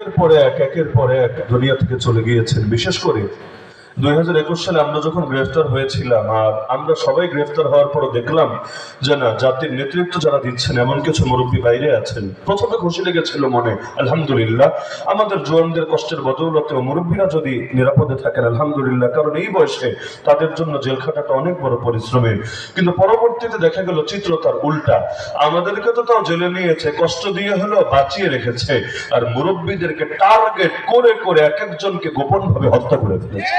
পরে একের পরে এক দুনিয়া থেকে চলে গিয়েছেন। বিশেষ করে 2021 সালে আমরা যখন গ্রেফতার হয়েছিলাম, আর আমরা সবাই গ্রেফতার হওয়ার পর দেখলাম যে না, জাতির নেতৃত্ব যারা দিচ্ছেন এমন কিছু মুরব্বী বাইরে আছেন। প্রথমে খুশি লেগেছিল মনে, আলহামদুলিল্লাহ, আমাদের জওয়ানদের কষ্টের বদৌলতে মুরব্বীরা যদি নিরাপদে থাকেন আলহামদুলিল্লাহ, কারণ এই বয়সে তাদের জন্য জেল খাটাটা অনেক বড় পরিশ্রমের। কিন্তু পরবর্তীতে দেখা গেল চিত্র তার উল্টা। আমাদেরকে তো তাও জেলে নিয়েছে, কষ্ট দিয়ে হলো বাঁচিয়ে রেখেছে, আর মুরব্বীদেরকে টার্গেট করে করে এক একজনকে গোপন ভাবে হত্যা করে ফেলেছে।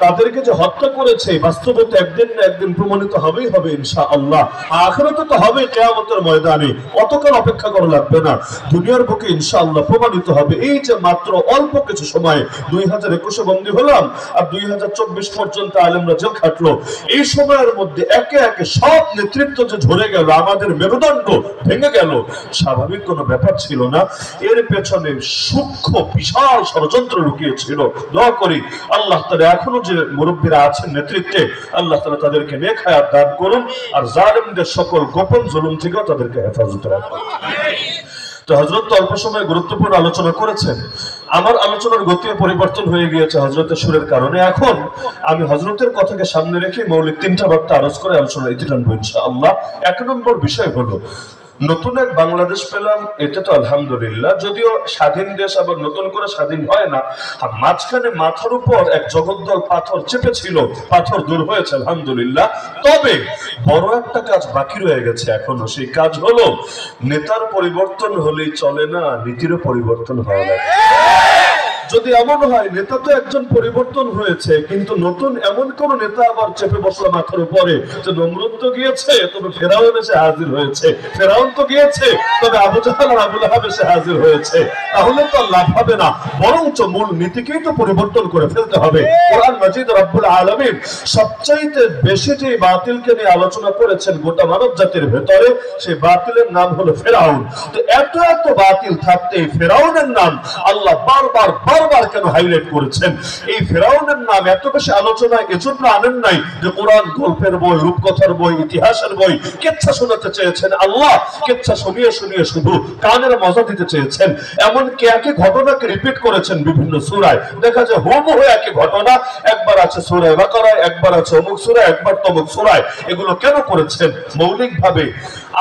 তাদেরকে যে হত্যা করেছে বাস্তবে তো একদিন না একদিন প্রমাণিত হবেই হবে ইনশাআল্লাহ। আখিরাতে তো হবে কিয়ামতের ময়দানে, অতকাল অপেক্ষা করা লাগবে না, দুনিয়ার বুকে ইনশাআল্লাহ প্রমাণিত হবে। এই যে মাত্র অল্প কিছু সময় 2021 বন্দী হলাম আর 2024 পর্যন্ত আলেমরা জেল খাটলো, এই সময়ের মধ্যে একে একে সব নেতৃত্ব যে ঝরে গেল, আমাদের মেরুদণ্ড ভেঙে গেল, স্বাভাবিক কোনো ব্যাপার ছিল না। এর পেছনে সূক্ষ্ম বিশাল ষড়যন্ত্র লুকিয়ে ছিল। দোয়া করি আল্লাহ তাআলা এখনো যে মুরব্বীরা আছেন নেতৃত্বে, আল্লাহ তাআলা তাদেরকে নেক হায়াত দান করুন, আর জালিমদের সকল গোপন জুলুম থেকে তাদেরকে হেফাজতে রাখুন। তো হযরত অল্প সময় গুরুত্বপূর্ণ আলোচনা করেছেন। আমার আলোচনার গতি পরিবর্তন হয়ে গিয়েছে হযরতের সুরের কারণে। এখন আমি হযরতের কথাকে সামনে রেখে মৌলিক তিনটা বার্তা আরজ করে আলোচনা ইতি টানবো ইনশাআল্লাহ। এক নম্বর বিষয় হলো নতুন এক বাংলাদেশ পেলাম, এটা তো আলহামদুলিল্লাহ, যদিও স্বাধীন দেশ আবার নতুন করে স্বাধীন হয় না। মাঝখানে মাথার উপর এক জগদ্দল পাথর চেপেছিল, পাথর দূর হয়েছে আলহামদুলিল্লাহ। তবে বড় একটা কাজ বাকি রয়ে গেছে এখনো, সেই কাজ হলো নেতার পরিবর্তন হলেই চলে না, নীতিরও পরিবর্তন হওয়া লাগে। যদি এমন হয় নেতা তো একজন পরিবর্তন হয়েছে, কিন্তু নতুন এমন কোন নেতা আবার চেপে বসলো মাথার উপরে, যে নমরুদ তো গিয়েছে তবে ফেরাউন এসে হাজির হয়েছে, ফেরাউন তো গিয়েছে তবে আবু জাহাল আর আবু লাহাব এসে হাজির হয়েছে, তাহলে তো লাভ হবে না, বরঞ্চ মূল নীতিকেই তো পরিবর্তন করে ফেলতে হবে। কোরআন মাজিদ রব্বুল আলামিন সবচাইতে বেশি যে বাতিলকে নিয়ে আলোচনা করেছেন গোটা মানব জাতির ভেতরে, সেই বাতিলের নাম হলো ফেরাউন। তো এত এত বাতিল থাকতে ফেরাউনের নাম আল্লাহ বারবার কেন হাইলাইট করেছেন? এই ফেরাউনের নাম এত বেশি আলোচনা এজন্য আনেন নাই যে কোরআন গল্পের বই, রূপকথার বই, ইতিহাসের বই, কেচ্ছা শোনাতে চেয়েছেন আল্লাহ, কেচ্ছা শুনিয়ে শুনিয়ে শুধু কানের মজা দিতে চেয়েছেন। এমনকি একই ঘটনাকে রিপিট করেছেন বিভিন্ন সূরায়, দেখা যায় হুবহু একই ঘটনা, একবার আছে সূরা বাকারায়, একবার আছে অমুক সূরায়, একবার তমুক সূরায়। এগুলো কেন করেছেন? মৌলিকভাবে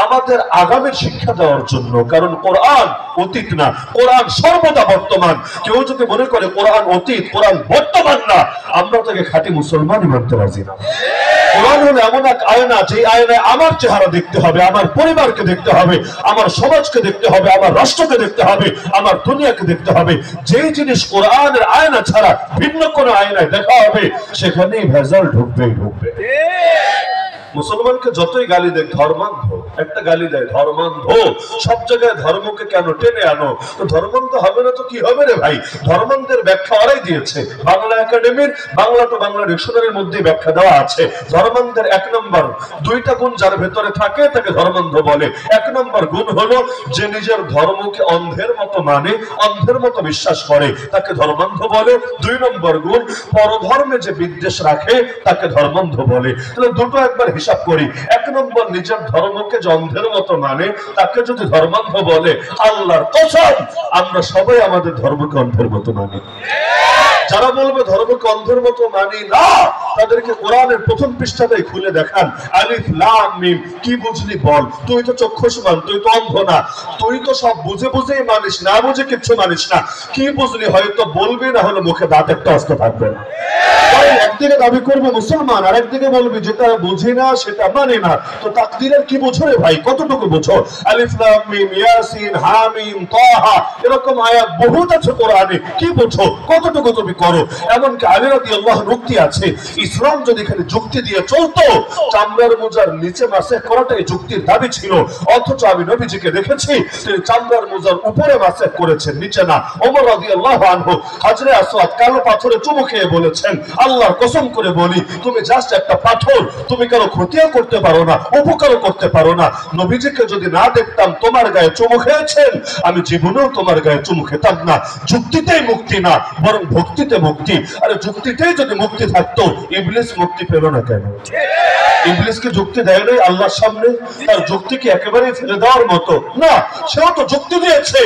আমাদের আগামীর শিক্ষা দেওয়ার জন্য, কারণ কোরআন অতীত না, কোরআন সর্বদা বর্তমান। কেউ যদি মনে করে কোরআন অতীত, কোরআন বর্তমান না, আমরা তাকে খাঁটি মুসলমানই মানতে রাজি না। কোরআন হলো এমন এক আয়না, যে আয়নায় আমার চেহারা দেখতে হবে, আমার পরিবারকে দেখতে হবে, আমার সমাজকে দেখতে হবে, আমার রাষ্ট্রকে দেখতে হবে, আমার দুনিয়াকে দেখতে হবে। যে জিনিস কোরআনের আয়না ছাড়া ভিন্ন কোনো আয়নায় দেখা হবে, সেখানেই ভেজাল ঢুকবেই ঢুকবে। মুসলমানকে যতই গালি দেয় ধর্মান্ধ, একটা গালি দেয় ধর্মান্ধ, সব জায়গায় ধর্মকে কেন টেনে আনো? তো ধর্মান্ধ হবে না তো কি হবে রে ভাই? ধর্মান্ধের ব্যাখ্যা ওরাই দিয়েছে, বাংলা একাডেমির বাংলা টু বাংলা ডিকশনারির মধ্যে ব্যাখ্যা দেওয়া আছে। ধর্মান্ধের এক নম্বর দুইটা গুণ যার ভেতরে থাকে তাকে ধর্মান্ধ বলে। এক নম্বর গুণ হলো যে নিজের ধর্মকে অন্ধের মতো মানে, অন্ধের মতো বিশ্বাস করে, তাকে ধর্মান্ধ বলে। দুই নম্বর গুণ পরধর্মে যে বিদ্বেষ রাখে তাকে ধর্মান্ধ বলে। তাহলে দুটো একবার হিসাব করি। এক নম্বর নিজের ধর্মকে যে অন্ধের মতো মানে, তাকে যদি ধর্মান্ধ বলে, আল্লাহর কসম আমরা সবাই আমাদের ধর্মকে অন্ধের মতো মানি। যারা বলবে ধর্মকে অন্ধের মতো মানি না, তাদেরকে কোরআনের প্রথম পৃষ্ঠাটাই খুলে দেখান, আলিফ লাম মিম, কি বুঝলি বল? তুই তো চক্ষুষ্মান, তুই তো অন্ধ না, তুই তো সব বুঝে বুঝেই মানিস, না বুঝে কিচ্ছু মানিস না। কি বুঝলি? হয়তো বলবি, না হলে মুখে দাঁত একটা অস্ত থাকবে না। একদিকে দাবি করবে মুসলমান, আর একদিকে বলবি যেটা বুঝি না সেটা মানে না। তো তাকদীরের কি বুঝো রে ভাই? কতটুকু বুঝো? আলিফ লাম মিম ইয়াসিন হামিম তাহা, এরকম আয়াত বহুত আছে কোরআনে, কি বুঝো? কতটুকু তুমি করো? এমনকি আলী রাদিয়াল্লাহু আনহু যুক্তি আছে, ইসলাম যদি এখানে যুক্তি দিয়ে চলতো, চামড়ার মোজার নিচে মাসে করাটাই যুক্তির দাবি ছিল। অথচ আমি নবীজিকে দেখেছি তিনি চামড়ার মোজার উপরে মাসে করেছেন, নিচে না। ওমর রাদিয়াল্লাহু আনহু হাজরে আসওয়াদ কালো পাথরে চুমু খেয়ে বলেছেন, আল্লাহ আল্লাহর কসম করে বলি, তুমি জাস্ট একটা পাথর, তুমি কারো ক্ষতিও করতে পারো না, উপকারও করতে পারো না। নবীজিকে যদি না দেখতাম তোমার গায়ে চুমু খেয়েছেন, আমি জীবনেও তোমার গায়ে চুমু খেতাম না। যুক্তিতেই মুক্তি না, বরং ভক্তিতে মুক্তি। আরে যুক্তিতেই যদি মুক্তি থাকতো, ইবলিস মুক্তি পেল না কেন? ইবলিসকে যুক্তি দেয় নাই আল্লাহর সামনে? তার যুক্তি কি একেবারে ফেলে দেওয়ার মতো না? সেও তো যুক্তি দিয়েছে,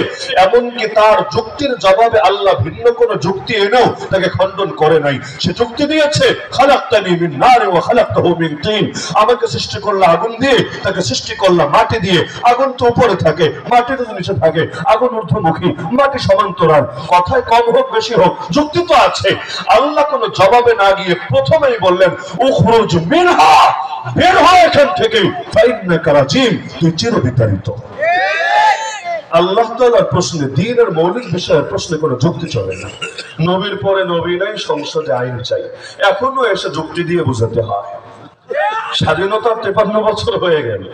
এমনকি তার যুক্তির জবাবে আল্লাহ ভিন্ন কোন যুক্তি এনেও তাকে খণ্ডন করে নাই। সে যুক্তি দিয়েছে, খালাকতানি মিন নার ওয়া খালাকতাহু মিন তিন, আমাকে সৃষ্টি করলা আগুন দিয়ে, তাকে সৃষ্টি করলা মাটি দিয়ে। আগুন তো উপরে থাকে, মাটি তো নিচে থাকে, আগুন ঊর্ধ্বমুখী, মাটি সমান্তরাল। কথায় কম হোক বেশি হোক, যুক্তি তো আছে। আল্লাহ কোনো জবাবে না গিয়ে প্রথমেই বললেন, উখরুজ মিনহা, বের হয় এখান থেকে, ফাইন্নাকা রাজিম, তুই চিরবিতাড়িত। আল্লাহ তাআলার প্রশ্নে, দ্বীনের মৌলিক বিষয়ের প্রশ্নে কোনো যুক্তি চলে না। নবীর পরে নবী নাই, সংসদে আইন চাই, এখনো এসে যুক্তি দিয়ে বোঝাতে হয়। স্বাধীনতার 53 বছর হয়ে গেল,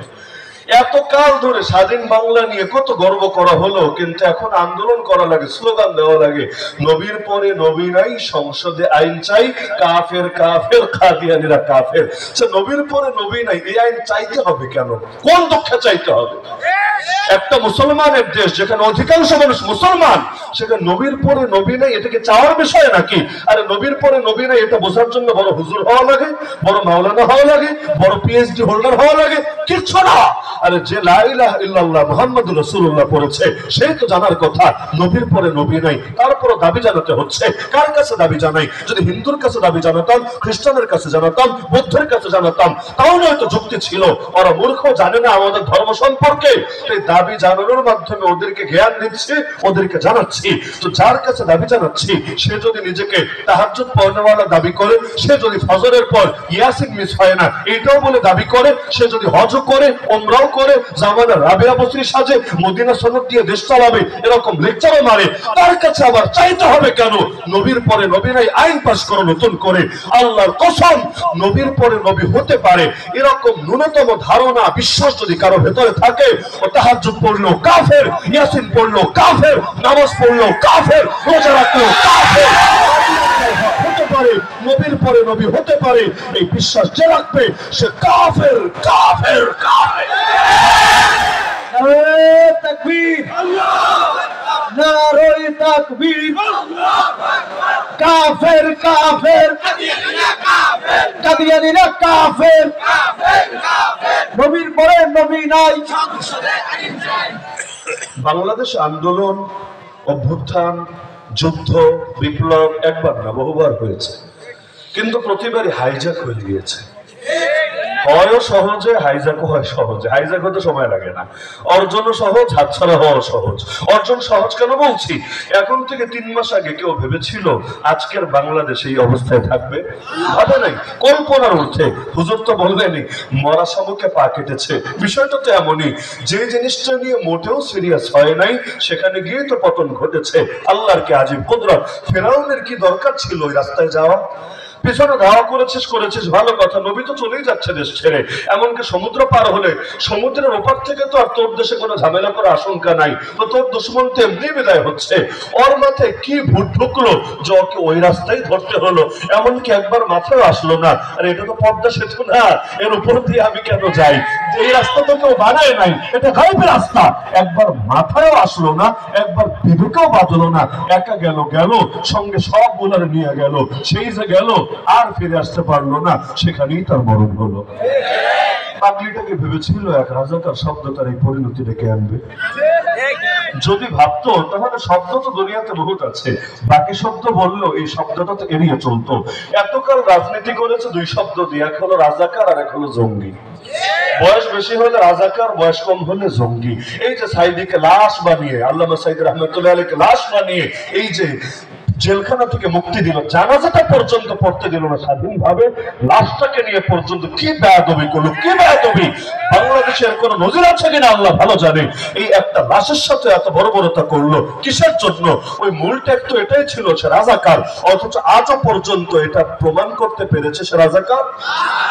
এত কাল ধরে স্বাধীন বাংলা নিয়ে কত গর্ব করা হলো, কিন্তু এখন আন্দোলন করা লাগে, স্লোগান দেওয়া লাগে, নবীর পরে নবী নাই, সংসদে আইন চাই, কাফের কাফের, কাদিয়ানীরা কাফের। নবীর পরে নবী নাই, এই আইন চাইতে হবে কেন? কোন দুঃখে চাইতে হবে? একটা মুসলমানের দেশ যেখানে অধিকাংশ মানুষ মুসলমান, সেখানে নবীর পরে নবী নাই, এটাকে চাওয়ার বিষয় নাকি? আরে নবীর পরে নবী নাই এটা বোঝার জন্য বড় হুজুর হওয়া লাগে, বড় মাওলানা হওয়া লাগে, বড় পিএইচডি হোল্ডার হওয়া লাগে? কিচ্ছু না। আরে যে লা ইলাহা ইল্লাল্লাহ মুহাম্মাদুর রাসূলুল্লাহ পড়েছে, সেই তো জানার কথা নবীর পরে নবী নাই। তারপরও দাবি জানাতে হচ্ছে। কার কাছে দাবি জানাই? যদি হিন্দুর কাছে দাবি জানাতাম, খ্রিস্টানের কাছে জানাতাম, বৌদ্ধের কাছে জানাতাম, তাও নয়তো যুক্তি ছিল। ওরা মূর্খ, জানে না আমাদের ধর্ম সম্পর্কে। এই দাবি জানানোর মাধ্যমে ওদেরকে জ্ঞান দিচ্ছি, ওদেরকে জানাচ্ছি। তো যার কাছে দাবি জানাচ্ছি, সে যদি নিজেকে তাহাজ্জুদ পড়নেওয়ালা দাবি করে, সে যদি ফজরের পর ইয়াসিন মিস হয় না এটাও বলে দাবি করে, সে যদি হজ করে, উমরাও করে, জামানা রাবেয়া বসরি সাজে, মদিনা সনদ দিয়ে দেশ চালাবে, এরকম লেকচারও মারে, তার কাছে আবার চাইতে হবে কেন? নবীর পরে নবী নাই, আইন পাস করো নতুন করে। আল্লাহর কসম, নবীর পরে নবী হতে পারে এরকম ন্যূনতম ধারণা, বিশ্বাস যদি কারো ভেতরে থাকে, ও তাহাজ্জুদ পড়লো কাফের, ইয়াসিন পড়লো কাফের, নামাজ পড়লো কাফের, রোজা রাখলো কাফের। হতে পারে নবীর পরে নবী হতে পারে, এই বিশ্বাস যে রাখবে সে কাফের, কাফের, কাফের। নারে তাকবীর, নারে তাকবীর, কাফের, কাফের, কাদিয়ানীরা কাফের, নবীর পরে নবী নাই। বাংলাদেশ আন্দোলন, অভ্যুত্থান, যুদ্ধ, বিপ্লব একবার না বহুবার হয়েছে, কিন্তু প্রতিবারই হাইজ্যাক হয়ে গিয়েছে। হয়ও সহজে, হাইজ্যাকও হয় সহজে। হাইজ্যাক হতে সময় লাগে না, অর্জনও সহজ, হাতছাড়া হওয়া সহজ। অর্জন সহজ কেন বলছি? এখন থেকে 3 মাস আগে কেউ ভেবেছিল আজকের বাংলাদেশ এই অবস্থায় থাকবে? ভাবে নাই, কল্পনার ঊর্ধ্বে। হুজুর তো বললেনই, মরা শামুকে পা কেটেছে। বিষয়টা তো এমনই, যে জিনিসটা নিয়ে মোটেও সিরিয়াস হয় নাই, সেখানে গিয়ে তো পতন ঘটেছে। আল্লাহর কি আজীব কুদরত। ফেরাউনের কি দরকার ছিল ওই রাস্তায় যাওয়া? পেছনে ধাওয়া করেছিস ভালো কথা, নবী তো চলেই যাচ্ছে দেশ ছেড়ে। এমনকি সমুদ্র পার হলে সমুদ্রের ওপার থেকে তো আর তোর দেশে কোনো ঝামেলা করার আশঙ্কা নাই, তো তোর দুশ্মন তো এমনি বিদায় হচ্ছে। ওর মাথায় কি ভূত ঢুকলো যে ওকে ওই রাস্তায় ধরতে হলো? এমনকি একবার মাথায় আসলো না, আর এটা তো পদ্মা সেতু না, এর উপর দিয়ে আমি কেন যাই? এই রাস্তা তো কেউ বানায় নাই, এটা গায়েবের রাস্তা। একবার মাথায়ও আসলো না, একবার বিবেকেও বাঁধলো না। একা গেল, সঙ্গে সব বোলারে নিয়ে গেল, সেই যে গেল আর ফিরে আসতে পারলো না, সেখানেই তার মরণ হলো। পাগলিটাকে ভেবেছিল এক রাজাকার শব্দ তার এই পরিণতি ডেকে আনবে। যদি ভাবতো তাহলে শব্দ তো দুনিয়াতে বহুত আছে, বাকি শব্দ বললো এই শব্দটা তো এড়িয়ে চলতো। এতকাল রাজনীতি করেছে 2 শব্দ দিয়ে, এক হলো রাজাকার আর এক হলো জঙ্গি। বয়স বেশি হলে রাজাকার, বয়স কম হলে জঙ্গি। এই যে সাইদিকে লাশ বানিয়ে, আল্লামা সাইদ রহমতুল্লাহ আলাইহিকে লাশ বানিয়ে এই যে জেলখানা থেকে মুক্তি দিল, জানাজাটা পর্যন্ত পড়তে দিল না স্বাধীনভাবে, লাশটাকে নিয়ে পর্যন্ত কি বেয়াদবি করলো, কি বেয়াদবি! বাংলাদেশের কোন নজির আছে কিনা আল্লাহ ভালো জানে। এই একটা লাশের সাথে এত বর্বরতা করলো কিসের জন্য? ওই মূল ট্যাগ তো এটাই ছিল, সে রাজাকার, অথচ আজও পর্যন্ত এটা প্রমাণ করতে পেরেছে সে রাজাকার।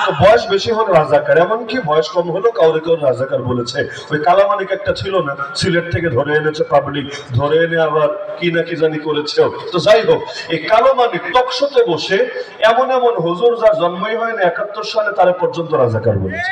তো বয়স বেশি হলো রাজাকার, এমনকি বয়স কম হলো কাউরে কেউ রাজাকার বলেছে। ওই কালামানিক একটা ছিল না, সিলেট থেকে ধরে এনেছে পাবলিক, ধরে এনে আবার কি না কি জানি করেছে। তো যাই হোক, এই কালো মানিক টকশোতে বসে এমন এমন হুজুর যার জন্মই হয় না 71 সালে তারা পর্যন্ত রাজাকার বলেছে।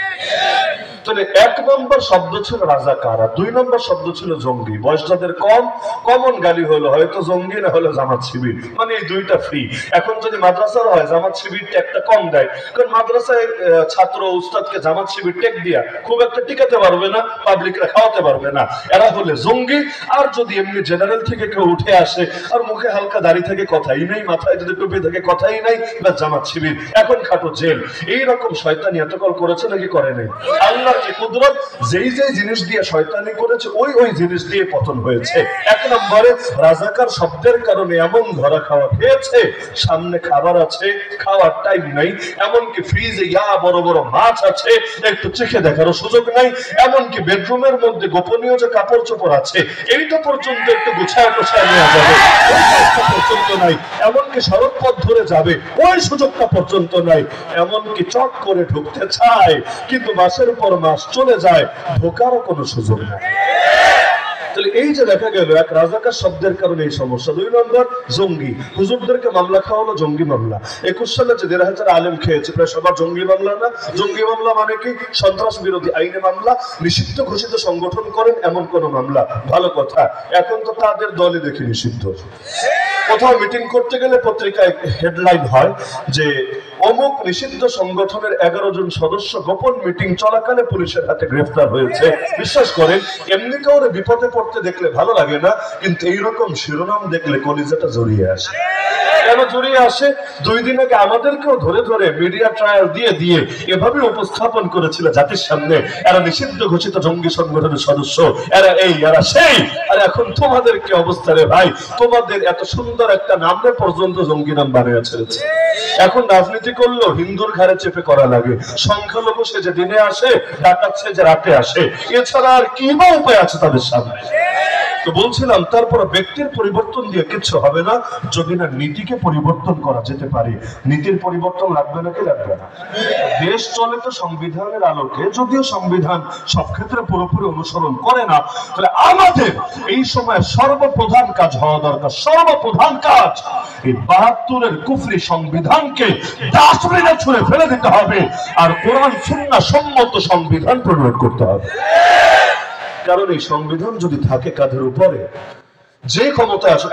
তাহলে 1 নম্বর শব্দ ছিল রাজাকার আর 2 নম্বর শব্দ ছিল জঙ্গি। বয়স যাদের কম, কমন গালি হলো হয়তো জঙ্গি না হলো জামাত শিবির, মানে এই দুইটা ফ্রি। এখন যদি মাদ্রাসার হয় জামাত শিবির একটা কম দেয়, কারণ মাদ্রাসায় ছাত্র উস্তাদকে জামাত শিবির টেক দিয়া খুব একটা টিকাতে পারবে না, পাবলিকরা খাওয়াতে পারবে না, এরা হলে জঙ্গি। আর যদি এমনি জেনারেল থেকে কেউ উঠে আসে আর মুখে হালকা দাড়ি থেকে কথাই নাই, মাথায় যদি টুপি থেকে কথাই নাই, বা জামাত শিবির, এখন খাটো জেল। এইরকম শয়তানি এতকাল করেছে নাকি করে নাই? আল্লাহ কি কুদরত, যেই যেই জিনিস দিয়ে শয়তানি করেছে ওই জিনিস দিয়ে পতন হয়েছে। 1 নম্বরে রাজাকার শব্দের কারণে এমন ধরা খাওয়া খেয়েছে, সামনে খাবার আছে, খাওয়ার টাইম নাই, এমনকি ফ্রিজে বড় বড় মাছ আছে, একটু চেখে দেখারও সুযোগ নাই, এমনকি বেডরুমের মধ্যে গোপনীয় যে কাপড় চোপড় আছে এইটা পর্যন্ত একটু গুছায় টোছায় নেওয়া যাবে ওই পর্যন্ত নাই, এমনকি সড়ক পথ ধরে যাবে ওই সুযোগটা পর্যন্ত নাই, এমনকি চট করে ঢুকতে চায় কিন্তু মাসের পর মাস চলে যায়, ঢোকারও কোনো সুযোগ নাই। তাহলে এই যে দেখা গেল এক রাজাকার শব্দের কারণে এই সমস্যা। 2 নম্বর জঙ্গি, হুজুরদেরকে মামলা খাওয়া হলো জঙ্গি মামলা। 21 সালে যে 1,500 আলেম খেয়েছে প্রায় সবার জঙ্গি মামলা না? জঙ্গি মামলা মানে কি? সন্ত্রাস বিরোধী আইনে মামলা, নিষিদ্ধ ঘোষিত সংগঠন করেন এমন কোন মামলা। ভালো কথা, এখন তো তাদের দলে দেখি নিষিদ্ধ। কোথাও মিটিং করতে গেলে পত্রিকায় হেডলাইন হয় যে অমুক নিষিদ্ধ সংগঠনের 11 জন সদস্য গোপন মিটিং চলাকালে পুলিশের হাতে গ্রেফতার হয়েছে। বিশ্বাস করেন এমনি কাউরে বিপদে পড়তে দেখলে ভালো লাগে না, কিন্তু এইরকম শিরোনাম দেখলে কলিজাটা জড়িয়ে আসে। কেন জড়িয়ে আসে? 2 দিন আগে আমাদেরকেও ধরে ধরে মিডিয়া ট্রায়াল দিয়ে দিয়ে এভাবে উপস্থাপন করেছিল জাতির সামনে, এরা নিষিদ্ধ ঘোষিত জঙ্গি সংগঠনের সদস্য, এরা এই এরা সেই। আর এখন তোমাদের কি অবস্থা রে ভাই? তোমাদের এত সুন্দর একটা নামে পর্যন্ত জঙ্গি নাম বানিয়ে ছেড়েছে। এখন রাজনীতি করলেও হিন্দুর ঘাড়ে চেপে করা লাগে, সংখ্যালঘু সে যে দিনে আসে, ডাকাত সে যে রাতে আসে, এছাড়া আর কি বা উপায় আছে তাদের সামনে? তো বলছিলাম তারপর ব্যক্তির পরিবর্তন দিয়ে কিছু হবে না যদি না নীতিকে পরিবর্তন করা যেতে পারে। নীতির পরিবর্তন লাগবে নাকি লাগবে না? দেশ চলে তো সংবিধানের আলোকে, যদিও সংবিধান সব ক্ষেত্রে পুরোপুরি অনুসরণ করে না, তাহলে আমাদের এই সময় সর্বপ্রধান কাজ হওয়া দরকার, সর্বপ্রধান কাজ এই 72-এর কুফরি সংবিধানকে ডাস্টবিনে ছুঁড়ে ফেলে দিতে হবে আর কোরআন সুন্নাহ সম্মত সংবিধান প্রণয়ন করতে হবে। কারণ এই সংবিধান যদি থাকে কাঁধের উপরে, যে ক্ষমতায় আসুক,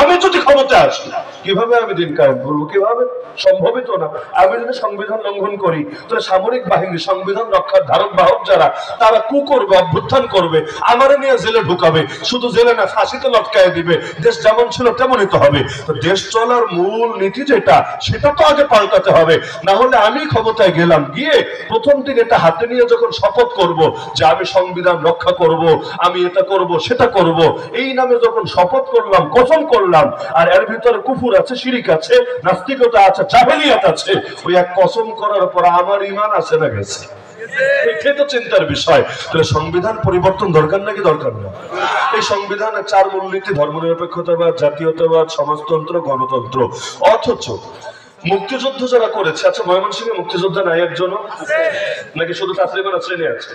আমি যদি ক্ষমতায় আসি কিভাবে আমি দিন কায়েম করবো? কিভাবে? সম্ভবই তো না। আমি যদি সংবিধান লঙ্ঘন করি তাহলে সামরিক বাহিনী, সংবিধান রক্ষার ধারক বাহক যারা, তারা কু করবে, অভ্যুত্থান করবে, আমারে নিয়ে জেলে ঢুকাবে, শুধু জেলে না ফাঁসিতে লটকায় দিবে। দেশ যেমন ছিল তেমনই তো হবে। তো দেশ চলার মূল নীতি যেটা, সেটা তো আগে পাল্টাতে হবে। না হলে আমি ক্ষমতায় গেলাম, গিয়ে প্রথম দিন এটা হাতে নিয়ে যখন শপথ করব যে আমি সংবিধান রক্ষা করব, আমি এটা করব সেটা করব, এই নামে যখন শপথ করলাম, কসম করলাম, আর এর ভিতরে কুফর আছে, শিরিক আছে, নাস্তিকতা আছে, জাহেলিয়াত আছে, ওই এক কসম করার পর আমার ঈমান আছে না গেছে? এটাই তো চিন্তার বিষয়। তাহলে সংবিধান পরিবর্তন দরকার নাকি দরকার না? এই সংবিধানে 4 মূলনীতি, ধর্মনিরপেক্ষতাবাদ, জাতীয়তাবাদ, সমাজতন্ত্র, গণতন্ত্র। অথচ মুক্তিযুদ্ধ যারা করেছে, আচ্ছা ময়মনসিংহে মুক্তিযোদ্ধা নাই একজনও নাকি? শুধু তাসলিমা নাসরিন আছে?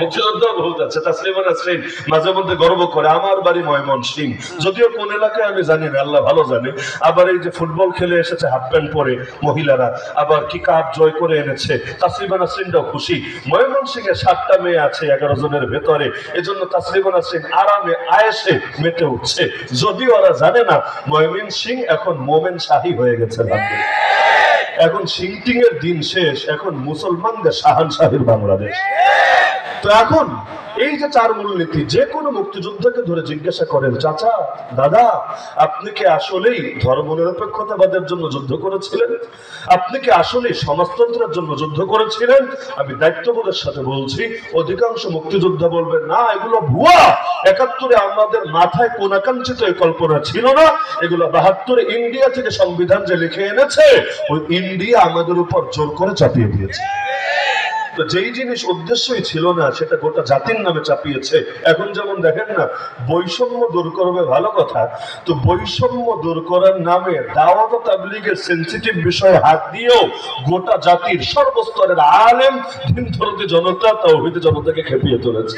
মুক্তিযোদ্ধা বহুত আছে। তাসলিমা নাসরিন মাঝে মধ্যে গর্ব করে আমার বাড়ি ময়মনসিংহ, যদিও কোন এলাকায় আমি জানি না, আল্লাহ ভালো জানে। আবার এই যে ফুটবল খেলে এসেছে হাফ প্যান্ট পরে মহিলারা, আবার কি কাপ জয় করে এনেছে, তাসলিমা নাসরিনটাও খুশি। ময়মনসিংহে 7টা মেয়ে আছে 11 জনের ভেতরে, এজন্য তাসলিমা নাসরিন আরামে আয়েসে মেতে উঠছে, যদিও ওরা জানে না ময়মনসিংহ এখন মোমেন শাহী হয়ে গেছে। এখন সিংটিং এর দিন শেষ, এখন মুসলমানদের শাহানশাহীর বাংলাদেশ। তো এখন এই যে 4 মূলনীতি, যে কোনো মুক্তিযোদ্ধাকে ধরে জিজ্ঞাসা করেন, চাচা দাদা আপনি কি আসলেই ধর্মনিরপেক্ষতাবাদের জন্য যুদ্ধ করেছিলেন? আপনি কি আসলেই সমাজতন্ত্রের জন্য যুদ্ধ করেছিলেন? আমি দায়িত্ববোধের সাথে বলছি, অধিকাংশ মুক্তিযোদ্ধা বলবেন না, এগুলো ভুয়া। 71-এ আমাদের মাথায় কোনাকাঞ্চিত এই কল্পনা ছিল না, এগুলো 72-এ ইন্ডিয়া থেকে সংবিধান যে লিখে এনেছে, ওই ইন্ডিয়া আমাদের উপর জোর করে চাপিয়ে দিয়েছে। তো যেই জিনিস উদ্দেশ্যই ছিল না সেটা গোটা জাতির নামে চাপিয়েছে। এখন যেমন দেখেন না, বৈষম্য দূর করবে ভালো কথা, তো বৈষম্য দূর করার নামে দাওয়াত ও তাবলীগের সেনসিটিভ বিষয়ে হাত দিয়েও গোটা জাতির সর্বস্তরের আলেম দিন দরদি জনতা তাওহীদি জনতাকে খেপিয়ে তুলেছে।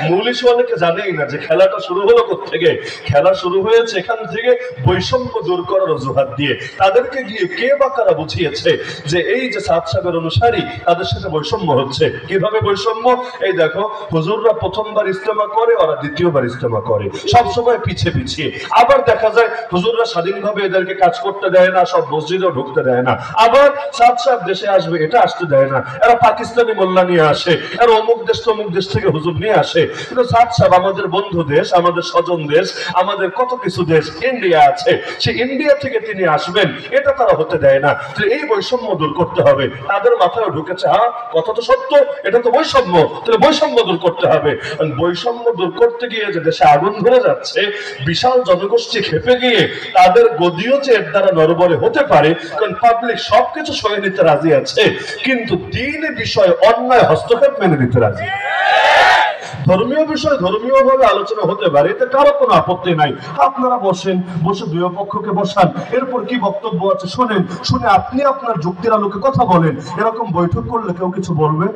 মূল ইস্যু অনেকে জানেই না যে খেলাটা শুরু হলো কোত্থেকে। খেলা শুরু হয়েছে এখান থেকে বৈষম্য দূর করার অজুহাত দিয়ে। তাদেরকে গিয়ে কে বা কারা বুঝিয়েছে যে এই যে সাদ সাহেবের অনুসারী তাদের সাথে বৈষম্য হচ্ছে। কিভাবে বৈষম্য? এই দেখো, হুজুররা প্রথমবার ইজতেমা করে, ওরা দ্বিতীয়বার ইজতেমা করে, সব সময় পিছিয়ে পিছিয়ে। আবার দেখা যায় হুজুররা স্বাধীনভাবে এদেরকে কাজ করতে দেয় না, সব মসজিদেও ঢুকতে দেয় না। আবার সাদ সাহেব দেশে আসবে, এটা আসতে দেয় না, এরা পাকিস্তানি মোল্লা নিয়ে আসে, এরা অমুক দেশ তমুক দেশ থেকে হুজুর নিয়ে আসে। কিন্তু সাদ সাহেব আমাদের বন্ধু দেশ, আমাদের স্বজন দেশ, আমাদের কত কিছু দেশ, ইন্ডিয়া আছে, সে ইন্ডিয়া থেকে তিনি আসবেন, এটা তারা হতে দেয় না। তো এই বৈষম্য দূর করতে হবে। তাদের মাথায় ঢুকেছে, হ্যাঁ কথা তো সত্য, এটা তো বৈষম্য, তাহলে বৈষম্য দূর করতে হবে। বৈষম্য দূর করতে গিয়ে যে দেশে আগুন ধরে যাচ্ছে, বিশাল জনগোষ্ঠী খেপে গিয়ে তাদের গদিও যে এর দ্বারা নড়বড়ে হতে পারে, কারণ পাবলিক সবকিছু সয়ে নিতে রাজি আছে, কিন্তু দিন বিষয়ে অন্যায় হস্তক্ষেপ মেনে নিতে রাজি। ধর্মীয় বিষয় ধর্মীয় ভাবে আলোচনা হতে পারে, এতে কারো কোনো আপত্তি নাই। আপনারা বসেন, বসে দুই পক্ষকে বসান, এরপর কি বক্তব্য আছে শোনেন, শুনে আপনি আপনার যুক্তির আলোকে কথা বলেন। এরকম বৈঠক করলে কেউ কিছু বলবে?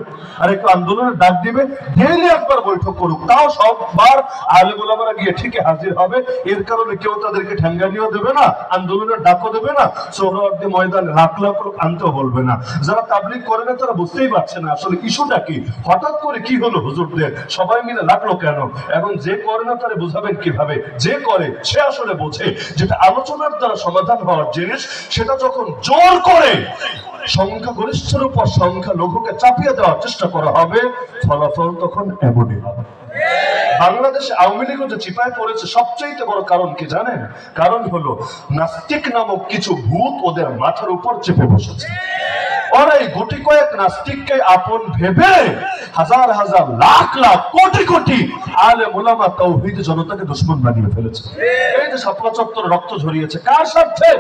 আর একটু আন্দোলনের ডাক দিবে, ডেইলি একবার বৈঠক করুক, তাও সববার আলেম ওলামারা গিয়ে ঠিকই হাজির হবে। এর কারণে কেউ তাদেরকে ঠ্যাঙ্গানিও দেবে না, আন্দোলনের ডাকও দেবে না, সোহরাওয়ার্দী ময়দানে লাখ লাখ লোক আনতেও বলবে না। যারা তাবলীগ করে না তারা বুঝতেই পারছে না আসলে ইস্যুটা কি, হঠাৎ করে কি হলো হুজুরদের, সবাই মিলে লাগলো কেন। এখন যে করে না তারা বুঝাবেন কিভাবে? যে করে সে আসলে বোঝে যেটা আলোচনার দ্বারা সমাধান হওয়ার জিনিস, সেটা যখন জোর করে সংখ্যাগরিষ্ঠের উপর সংখ্যালঘুকে চাপিয়ে দেওয়ার চেষ্টা করা হবে, ফলাফল তখন এমনই হবে। বাংলাদেশে আওয়ামী লীগ যে চিপায় পড়েছে সবচেয়ে বড় কারণ কি জানেন? কারণ হলো নাস্তিক নামক কিছু ভূত ওদের মাথার উপর চেপে বসেছে। ওরা এই গুটি কয়েক নাস্তিককে আপন ভেবে হাজার হাজার লাখ লাখ কোটি কোটি আলেম ওলামা তাওহীদ জনতাকে দুশমন বানিয়ে ফেলেছে। এই যে শাপলা চত্বরে রক্ত ঝরিয়েছে কার স্বার্থে?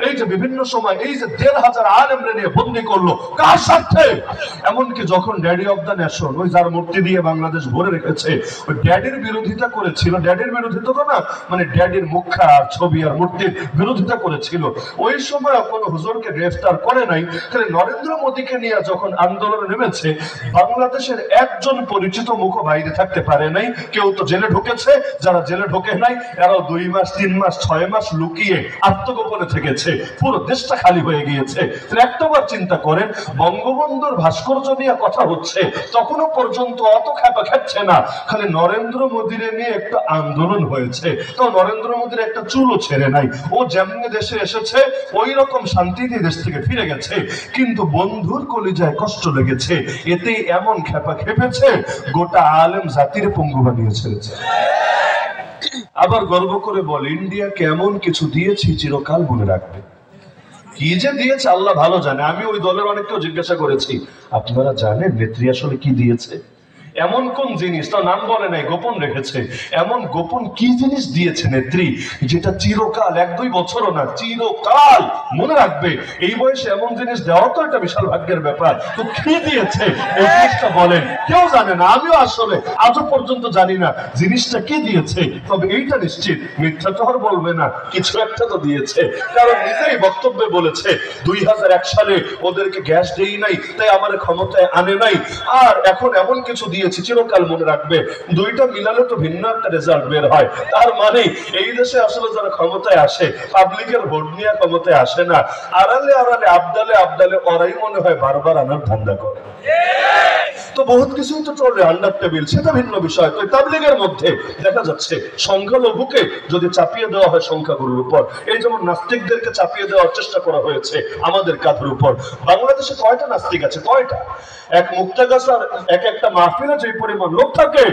এই যে বিভিন্ন সময় এই যে ১,৫০০ আলেমরে নিয়ে বন্দী করলো কার স্বার্থে? এমনকি যখন ড্যাডি অফ দ্য নেশন, ওই যার মূর্তি দিয়ে বাংলাদেশ ভরে রেখেছে, ওই ড্যাডির বিরোধিতা করেছিল, ড্যাডির বিরোধিতা তো না, মানে ড্যাডির মুখা আর ছবি আর মূর্তির বিরোধিতা করেছিল, ওই সময় কোনো হুজুরকে গ্রেফতার করে নাই। তাহলে নরেন্দ্র মোদীকে নিয়ে যখন আন্দোলনে নেমেছে, বাংলাদেশের একজন পরিচিত মুখ বাইরে থাকতে পারে নাই। কেউ তো জেলে ঢুকেছে, যারা জেলে ঢোকে নাই এরাও 2 মাস 3 মাস 6 মাস লুকিয়ে আত্মগোপনে থেকেছে, পুরো দেশটা খালি হয়ে গিয়েছে। একটাবার চিন্তা করেন, বঙ্গবন্ধুর ভাস্কর্য নিয়ে কথা হচ্ছে, তখনও পর্যন্ত অত খ্যাপা খেচ্ছে না, খালি নরেন্দ্র মোদীর নিয়ে একটা আন্দোলন হয়েছে, তো নরেন্দ্র মোদীর একটা চুলও ছেড়ে নাই। ও যেমনি দেশে এসেছে ওই রকম শান্তিতে দেশ থেকে ফিরে গেছে, কিন্তু বন্ধুর কলিজায় কষ্ট লেগেছে, এতে এমন খেপা খেপেছে গোটা আলেম জাতির পঙ্গু বানিয়ে ছেড়েছে। আবার গর্ব করে বলে ইন্ডিয়া কেমন কিছু দিয়েছি চিরকাল মনে রাখবে। কি যে দিয়েছে আল্লাহ ভালো জানে। আমি ওই দলের অনেককেও জিজ্ঞাসা করেছি, আপনারা জানেন নেত্রী আসলে কি দিয়েছে? এমন কোন জিনিস, তার নাম বলে নাই, গোপন রেখেছে। এমন গোপন কি জিনিস দিয়েছে নেত্রী যেটা চিরকাল, 1-2 বছরও না, চিরকাল মনে রাখবে। এই বয়সে এমন জিনিস দেওয়া তো একটা বিশাল ভাগ্যের ব্যাপার। তো কি দিয়েছে এই জিনিসটা বলেন? কেউ জানে না, আমিও আসলে আজও পর্যন্ত জানি না জিনিসটা কি দিয়েছে। তবে এইটা নিশ্চিত, মিথ্যা তো আর বলবে না, কিছু একটা তো দিয়েছে। কারণ নিজেই বক্তব্যে বলেছে 2001 সালে ওদেরকে গ্যাস দেই নাই, তাই আমার ক্ষমতায় আনে নাই, আর এখন এমন কিছু দিয়েছে চিরকাল মনে রাখবে। দুইটা মিলালে তো ভিন্ন একটা রেজাল্ট বের হয়। তার মানে এই দেশে আসলে যারা ক্ষমতায় আসে পাবলিকের ভোট নিয়ে ক্ষমতায় আসে না, আড়ালে আড়ালে আবদালে আবদালে ওরাই মনে হয় বারবার আনার ধান্দা করে। তো বহুত কিছুই তো চলে আন্ডার টেবিল, সেটা ভিন্ন বিষয়। তো তাবলীগের মধ্যে দেখা যাচ্ছে সংখ্যালঘুকে যদি চাপিয়ে দেওয়া হয় সংখ্যাগুরুর উপর, এই যেমন নাস্তিকদেরকে চাপিয়ে দেওয়ার চেষ্টা করা হয়েছে আমাদের কাঁধের উপর। বাংলাদেশে কয়টা নাস্তিক আছে? কয়টা? এক মুক্তাগাছার এক একটা মাহফিলে যে পরিমাণ লোক থাকে,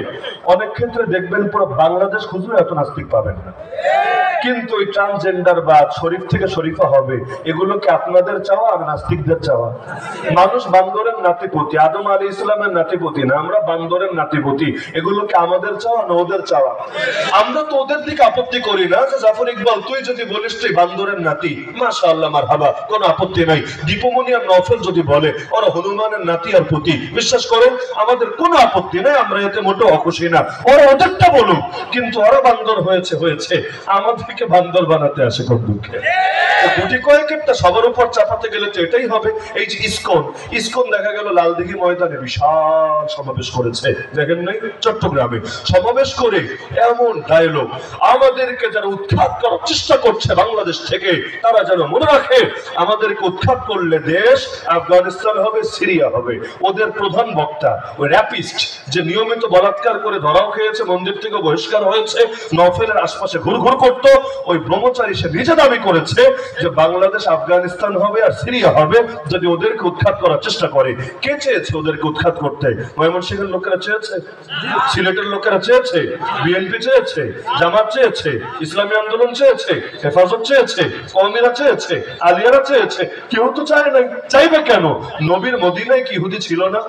অনেক ক্ষেত্রে দেখবেন পুরো বাংলাদেশ খুঁজলে এত নাস্তিক পাবেন না। কিন্তু ওই ট্রান্সজেন্ডার বা শরীফ থেকে শরীফা হবে, এগুলো কি আপনাদের চাওয়া আর নাস্তিকদের চাওয়া? মানুষ বান্দরের নাতিপতি, আদম আলী ইসলামের নাতিপতি না, আমরা বান্দরের নাতিপতি। এগুলো কি আমাদের চাওয়া না ওদের চাওয়া? আমরা তো ওদের দিকে আপত্তি করি না যে জাফর ইকবাল তুই যদি বলিস তুই বান্দরের নাতি, মাশাআল্লাহ মারহাবা, কোনো আপত্তি নাই। দীপমণি আর নফল যদি বলে ওরা হনুমানের নাতি আর পুতি, বিশ্বাস করেন আমাদের কোনো আপত্তি নাই, আমরা এতে মোটেও অখুশি না। ওরা ওদেরটা বলুক, কিন্তু ওরা বান্দর হয়েছে হয়েছে, আমাদেরকে বান্দর বানাতে আসে কোন দুঃখে? গুটি কয়েকেরটা সবার উপর চাপাতে গেলে তো এটাই হবে। এই যে ইসকন দেখা গেল লালদিঘি ময়দানে বিশাল সমাবেশ করেছে, দেখেন নাই? চট্টগ্রামে সমাবেশ করে এমন ডায়লগ, আমাদেরকে যারা উৎখাত করার চেষ্টা করছে বাংলাদেশ থেকে, তারা যেন মনে রাখে আমাদেরকে উৎখাত করলে দেশ আফগানিস্তান হবে, সিরিয়া হবে। ওদের প্রধান বক্তা ওই র্যাপিস্ট, যে নিয়মিত বলাৎকার করে ধরাও খেয়েছে, মন্দির থেকে বহিষ্কার হয়েছে, নফেলের আশপাশে ঘুরঘুর করতো, ওই ব্রহ্মচারী সে নিজে দাবি করেছে যে বাংলাদেশ আফগানিস্তান হবে আর সিরিয়া হবে যদি ওদেরকে উৎখাত করার চেষ্টা করে। কে চেয়েছে ওদেরকে উৎখাত করতে? ময়মনসিংহের লোকেরা চেয়েছে, সিলেটের লোকেরা চেয়েছে, বিএনপি চেয়েছে, জামাত চেয়েছে, ইসলামী আন্দোলন চেয়েছে, হেফাজত চেয়েছে, কওমিরা চেয়েছে, আলিয়ারা চেয়েছে, কেউ তো চায় নাই। চাইবে কেন? নবীর মদিনায় কি ইহুদি ছিল না?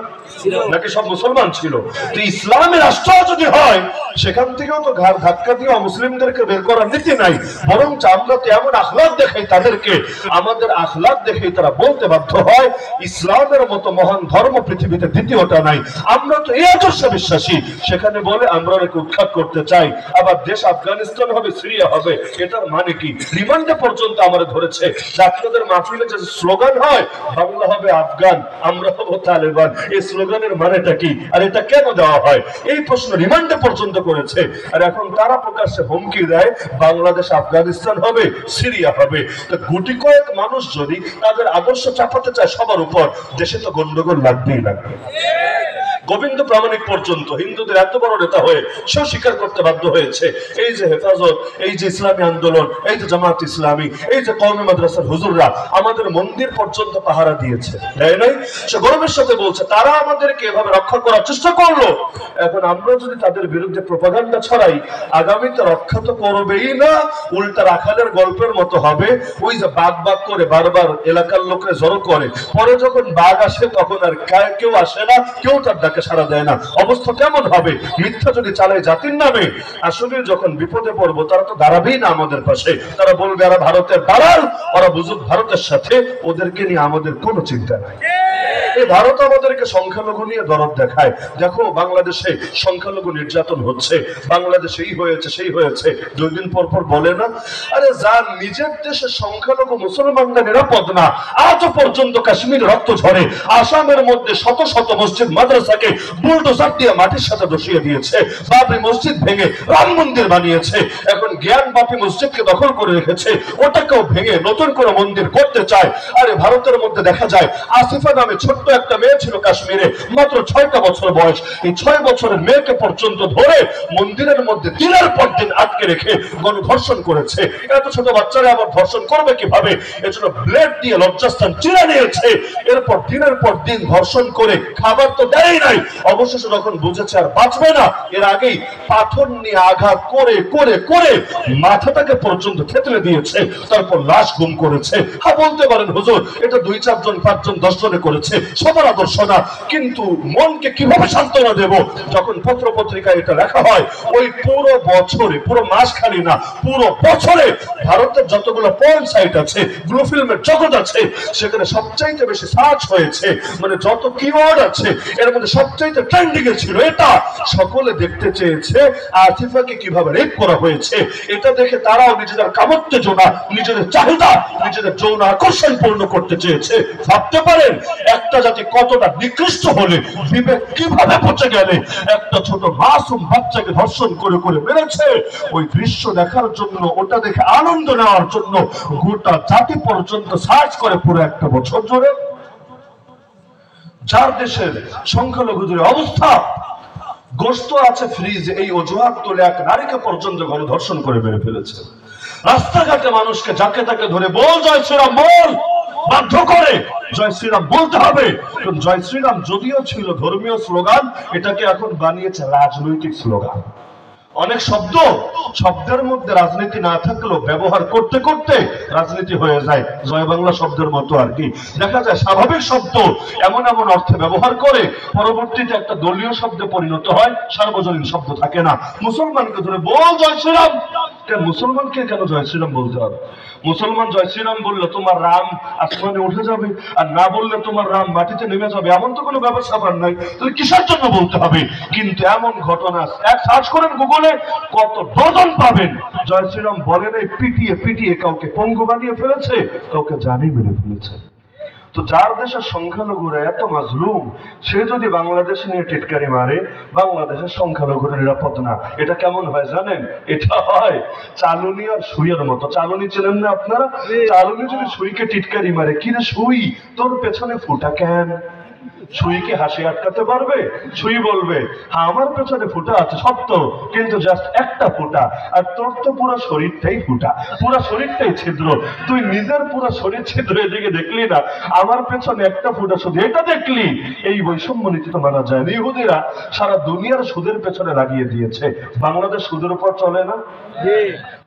নাকি সব মুসলমান ছিল? তো ইসলামের রাষ্ট্র যদি হয় সেখান থেকেও তো ঘাড় ধাক্কা দিয়ে মুসলিমদেরকে বের করার নীতি নাই, বরং আমরা তো এমন আখলাক দেখাই তাদেরকে, আমাদের আখলাক দেখেই তারা বলতে বাধ্য হয় ইসলামের মতো মহান ধর্ম পৃথিবীতে দ্বিতীয়টা নাই। আমরা তো এই আদর্শে বিশ্বাসী, সেখানে বলে আমরা ওকে উৎখাত করতে চাই, আবার দেশ আফগানিস্তান হবে, সিরিয়া হবে। এটার মানে কি? রিমান্ডে পর্যন্ত আমরা ধরেছে। আপনাদের মাহফিলে যে স্লোগান হয় বাংলা হবে আফগান, আমরা হবো তালেবান, এই স্লোগানের মানেটা কি আর এটা কেন দেওয়া হয়? এই প্রশ্ন রিমান্ডে পর্যন্ত করেছে। আর এখন তারা প্রকাশ্যে হুমকি দেয় বাংলাদেশ আফগানিস্তান হবে, সিরিয়া হবে। তো গুটি কয়েক মানুষ যদি তাদের আদর্শ চাপাতে চায় সবার উপর, দেশে তো গন্ডগোল লাগবেই লাগবে। গোবিন্দ প্রামাণিক পর্যন্ত হিন্দুদের এত বড় নেতা হয়ে সেও স্বীকার করতে বাধ্য হয়েছে এই যে হেফাজত, এই যে ইসলামী আন্দোলন, এই যে জামাত ইসলামী, এই যে কওমি মাদ্রাসার হুজুররা আমাদের মন্দির পর্যন্ত পাহারা দিয়েছে, তাই নাই? সে গর্বের সাথে বলছে তারা আমাদেরকে এভাবে রক্ষা করার চেষ্টা করলো। এখন আমরা যদি তাদের বিরুদ্ধে প্রপাগান্ডা ছড়াই, আগামীতে রক্ষা তো করবেই না, উল্টা রাখালের গল্পের মতো হবে। ওই যে বাঘ বাঘ করে বারবার এলাকার লোকরা জড়ো করে, পরে যখন বাঘ আসে তখন আর কেউ আসে না, কেউ তার ডাকে সাড়া দেয় না। অবস্থা কেমন হবে? মিথ্যা যদি চালায় জাতির নামে, আসলে যখন বিপদে পড়বো তারা তো দাঁড়াবেই না আমাদের পাশে। তারা বলবে এরা ভারতের দালাল, ওরা বুঝুক ভারতের সাথে, ওদেরকে নিয়ে আমাদের কোনো চিন্তা নাই। এই ভারত আমাদেরকে সংখ্যালঘু নিয়ে দরদ দেখায়, দেখো বাংলাদেশে সংখ্যালঘু নির্যাতন হচ্ছে, বাংলাদেশে এই হয়েছে সেই হয়েছে, 2 দিন পর পর বলে না? আরে যার নিজের দেশে সংখ্যালঘু মুসলমানরা নিরাপদ না, আজও পর্যন্ত কাশ্মীর রক্ত ঝরে, আসামের মধ্যে শত শত মসজিদ মাদ্রাসাকে বুলডোজার দিয়ে মাটির সাথে বসিয়ে দিয়েছে, বাবরি মসজিদ ভেঙে রাম মন্দির বানিয়েছে, এখন জ্ঞান বাপি মসজিদকে দখল করে রেখেছে, ওটাকেও ভেঙে নতুন করে মন্দির করতে চায়। আরে ভারতের মধ্যে দেখা যায় আসিফা নামে ছোট্ট একটা মেয়ে ছিল কাশ্মীরে, মাত্র 6টা বছর বয়স, এই 6 বছরের মেয়েকে পর্যন্ত ধরে মন্দিরের মধ্যে দিনের পর দিন আটকে রেখে গণধর্ষণ করেছে। এত ছোট বাচ্চারা আবার ধর্ষণ করবে কিভাবে? এজন্য ব্লেড দিয়ে লজ্জাস্থান চিরে নিয়েছে, এরপর দিনের পর দিন ধর্ষণ করে খাবার তো দেয় নাই। অবশেষে যখন বুঝেছে আর বাঁচবে না, এর আগেই পাথর নিয়ে আঘাত করে করে করে মাথাটাকে পর্যন্ত থেতলে দিয়েছে, তারপর লাশ গুম করেছে। হ্যাঁ বলতে পারেন হুজুর এটা 2-4 জন 5 জন 10 জনে করেছে, সবার আদর্শ না, কিন্তু মনকে কিভাবে সান্ত্বনা দেব যখন পত্র পত্রিকায় এটা লেখা হয়? ওই পুরো বছরে, পুরো মাস খালি না, পুরো বছরে ভারতের যতগুলো পয়েন্ট সাইট আছে, ব্লু ফিল্মের জগৎ আছে, সেখানে সবচাইতে বেশি সার্চ হয়েছে, মানে যত কিওয়ার্ড আছে এর মধ্যে সবচাইতে ট্রেন্ডিং এ ছিল এটা। সকলে দেখতে চেয়েছে আসিফাকে কিভাবে রেপ করা হয়েছে। এটা দেখে তারাও নিজেদের কামোত্তেজনা, নিজেদের চাহিদা, নিজেদের যৌন আকর্ষণ পূর্ণ করতে চেয়েছে। ভাবতে পারেন একটা জাতি কতটা নিকৃষ্ট হলে, বিবেক কিভাবে পচে গেলে একটা ছোট মাসুম বাচ্চাকে ধর্ষণ করে করে মেরেছে। ওই দৃশ্য দেখার জন্য, ওটা দেখে আনন্দ নেওয়ার জন্য গোটা জাতি পর্যন্ত সার্চ করে পুরো একটা বছর জুড়ে। যার দেশের সংখ্যালঘুদের অবস্থা, গোশত আছে ফ্রিজে, এই অজুহাত তুলে এক নারীকে পর্যন্ত গণধর্ষণ করে মেরে ফেলেছে। রাস্তাঘাটে মানুষকে যাকে তাকে ধরে বল জয় শ্রীরাম বল, বাধ্য করে জয় শ্রীরাম বলতে হবে। জয় শ্রীরাম যদিও ছিল ধর্মীয় স্লোগান, এটাকে এখন বানিয়েছে রাজনৈতিক স্লোগান। অনেক শব্দের মধ্যে রাজনীতি না থাকলেও ব্যবহার করতে করতে রাজনীতি হয়ে যায়, জয় বাংলা শব্দের মতো আর কি। দেখা যায় স্বাভাবিক শব্দ এমন এমন অর্থে ব্যবহার করে পরবর্তীতে একটা দলীয় শব্দে পরিণত হয়, সার্বজনীন শব্দ থাকে না। মুসলমানকে ধরে বল জয় শ্রীরাম, মুসলমানকে কেন জয় শ্রীরাম বলতে হবে? মুসলমান জয় শ্রীরাম বললে তোমার রাম আসমানে উঠে যাবে, আর না বললে তোমার রাম মাটিতে নেমে যাবে, এমন তো কোনো ব্যবস্থা নাই। তাহলে কিসের জন্য বলতে হবে? কিন্তু এমন ঘটনা এক সার্চ করেন গুগলে, কত ডজন পাবেন জয় শ্রীরাম বলে নাই, পিটিয়ে পিটিয়ে কাউকে পঙ্গু বানিয়ে ফেলেছে, কাউকে জানি মেরে ফেলেছে। তো যার দেশের সংখ্যালঘুরা এত মাজলুম, সে যদি বাংলাদেশ নিয়ে টিটকারি মারে, বাংলাদেশের সংখ্যালঘুরা নিরাপদ না, এটা কেমন হয় জানেন? এটা হয় চালুনি আর সুইয়ের মতো। চালুনি ছিলেন না আপনারা? চালুনি যদি সুইকে টিটকারি মারে, কিরে সুই তোর পেছনে ফুটা কেন? সুইকে হাসি আটকাতে পারবে? সুই বলবে হ্যাঁ আমার পেছনে ফুটা আছে সত্য, কিন্তু জাস্ট একটা ফুটা, আর তোর তো পুরো শরীরটাই ফুটা, পুরো শরীরটাই ছিদ্র। তুই নিজের পুরো শরীর ছিদ্র এদিকে দেখলি না, আমার পেছনে একটা ফুটা শুধু এটা দেখলি। এই বৈষম্য নীতি তো মানা যায় না। ইহুদিরা সারা দুনিয়ার সুদের পেছনে লাগিয়ে দিয়েছে। বাংলাদেশ সুদের উপর চলে না?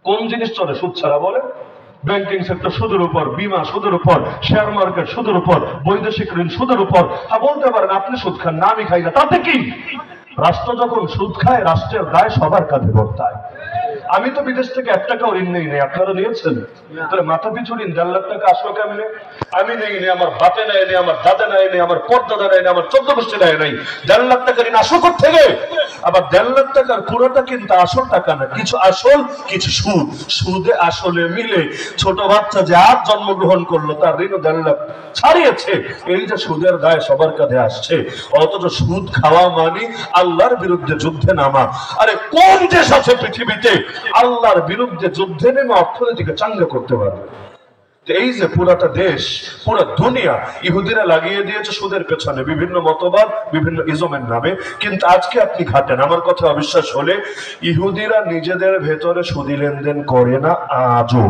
কোন জিনিস চলে সুদ ছাড়া বলে? ব্যাংকিং সেক্টর সুদের উপর, বীমা সুদের উপর, শেয়ার মার্কেট সুদের উপর, বৈদেশিক ঋণ সুদের উপর। হ্যাঁ বলতে পারেন আপনি সুদ খান না, আমি খাই না, তাতে কি? রাষ্ট্র যখন সুদ খায়, রাষ্ট্রের দায় সবার কাঁধে বর্তায়। আমি তো বিদেশ থেকে 1 টাকাও ঋণ নেই নাই, আপনারা নিয়েছেন? তাহলে মাথা পিছু ঋণ 1.5 লাখ টাকা আসলো কেমনে? আমি নেই নি, আমার বাপে নেয় নেই, আমার দাদা নেয় নেই, আমার পরদাদা নেয় নেই, আমার 14 গোষ্ঠী নেয় নাই। 1.5 লাখ টাকা ঋণ আসল থেকে। আবার 1.5 লাখ টাকার পুরোটা কিন্তু আসল টাকা না, কিছু আসল কিছু সুদ। সুদে আসলে মিলে ছোট বাচ্চা যে আজ জন্মগ্রহণ করলো তার ঋণ 1.5 লাখ ছাড়িয়েছে। এই যে সুদের দায় সবার কাঁধে আসছে, অথচ সুদ খাওয়া মানে আল্লাহর বিরুদ্ধে যুদ্ধে নামা। আরে কোন দেশ আছে পৃথিবীতে আল্লাহর বিরুদ্ধে যুদ্ধে নেমে অর্থনীতিকে চাঙ্গা করতে পারবে? এই যে পুরাটা দেশ, পুরো দুনিয়া ইহুদিরা লাগিয়ে দিয়েছে সুদের পেছনে, বিভিন্ন মতবাদ, বিভিন্ন ইজমের নামে। কিন্তু আজকে আপনি ঘাটেন, আমার কথা অবিশ্বাস হলে, ইহুদিরা নিজেদের ভেতরে সুদি লেনদেন করে না আজও,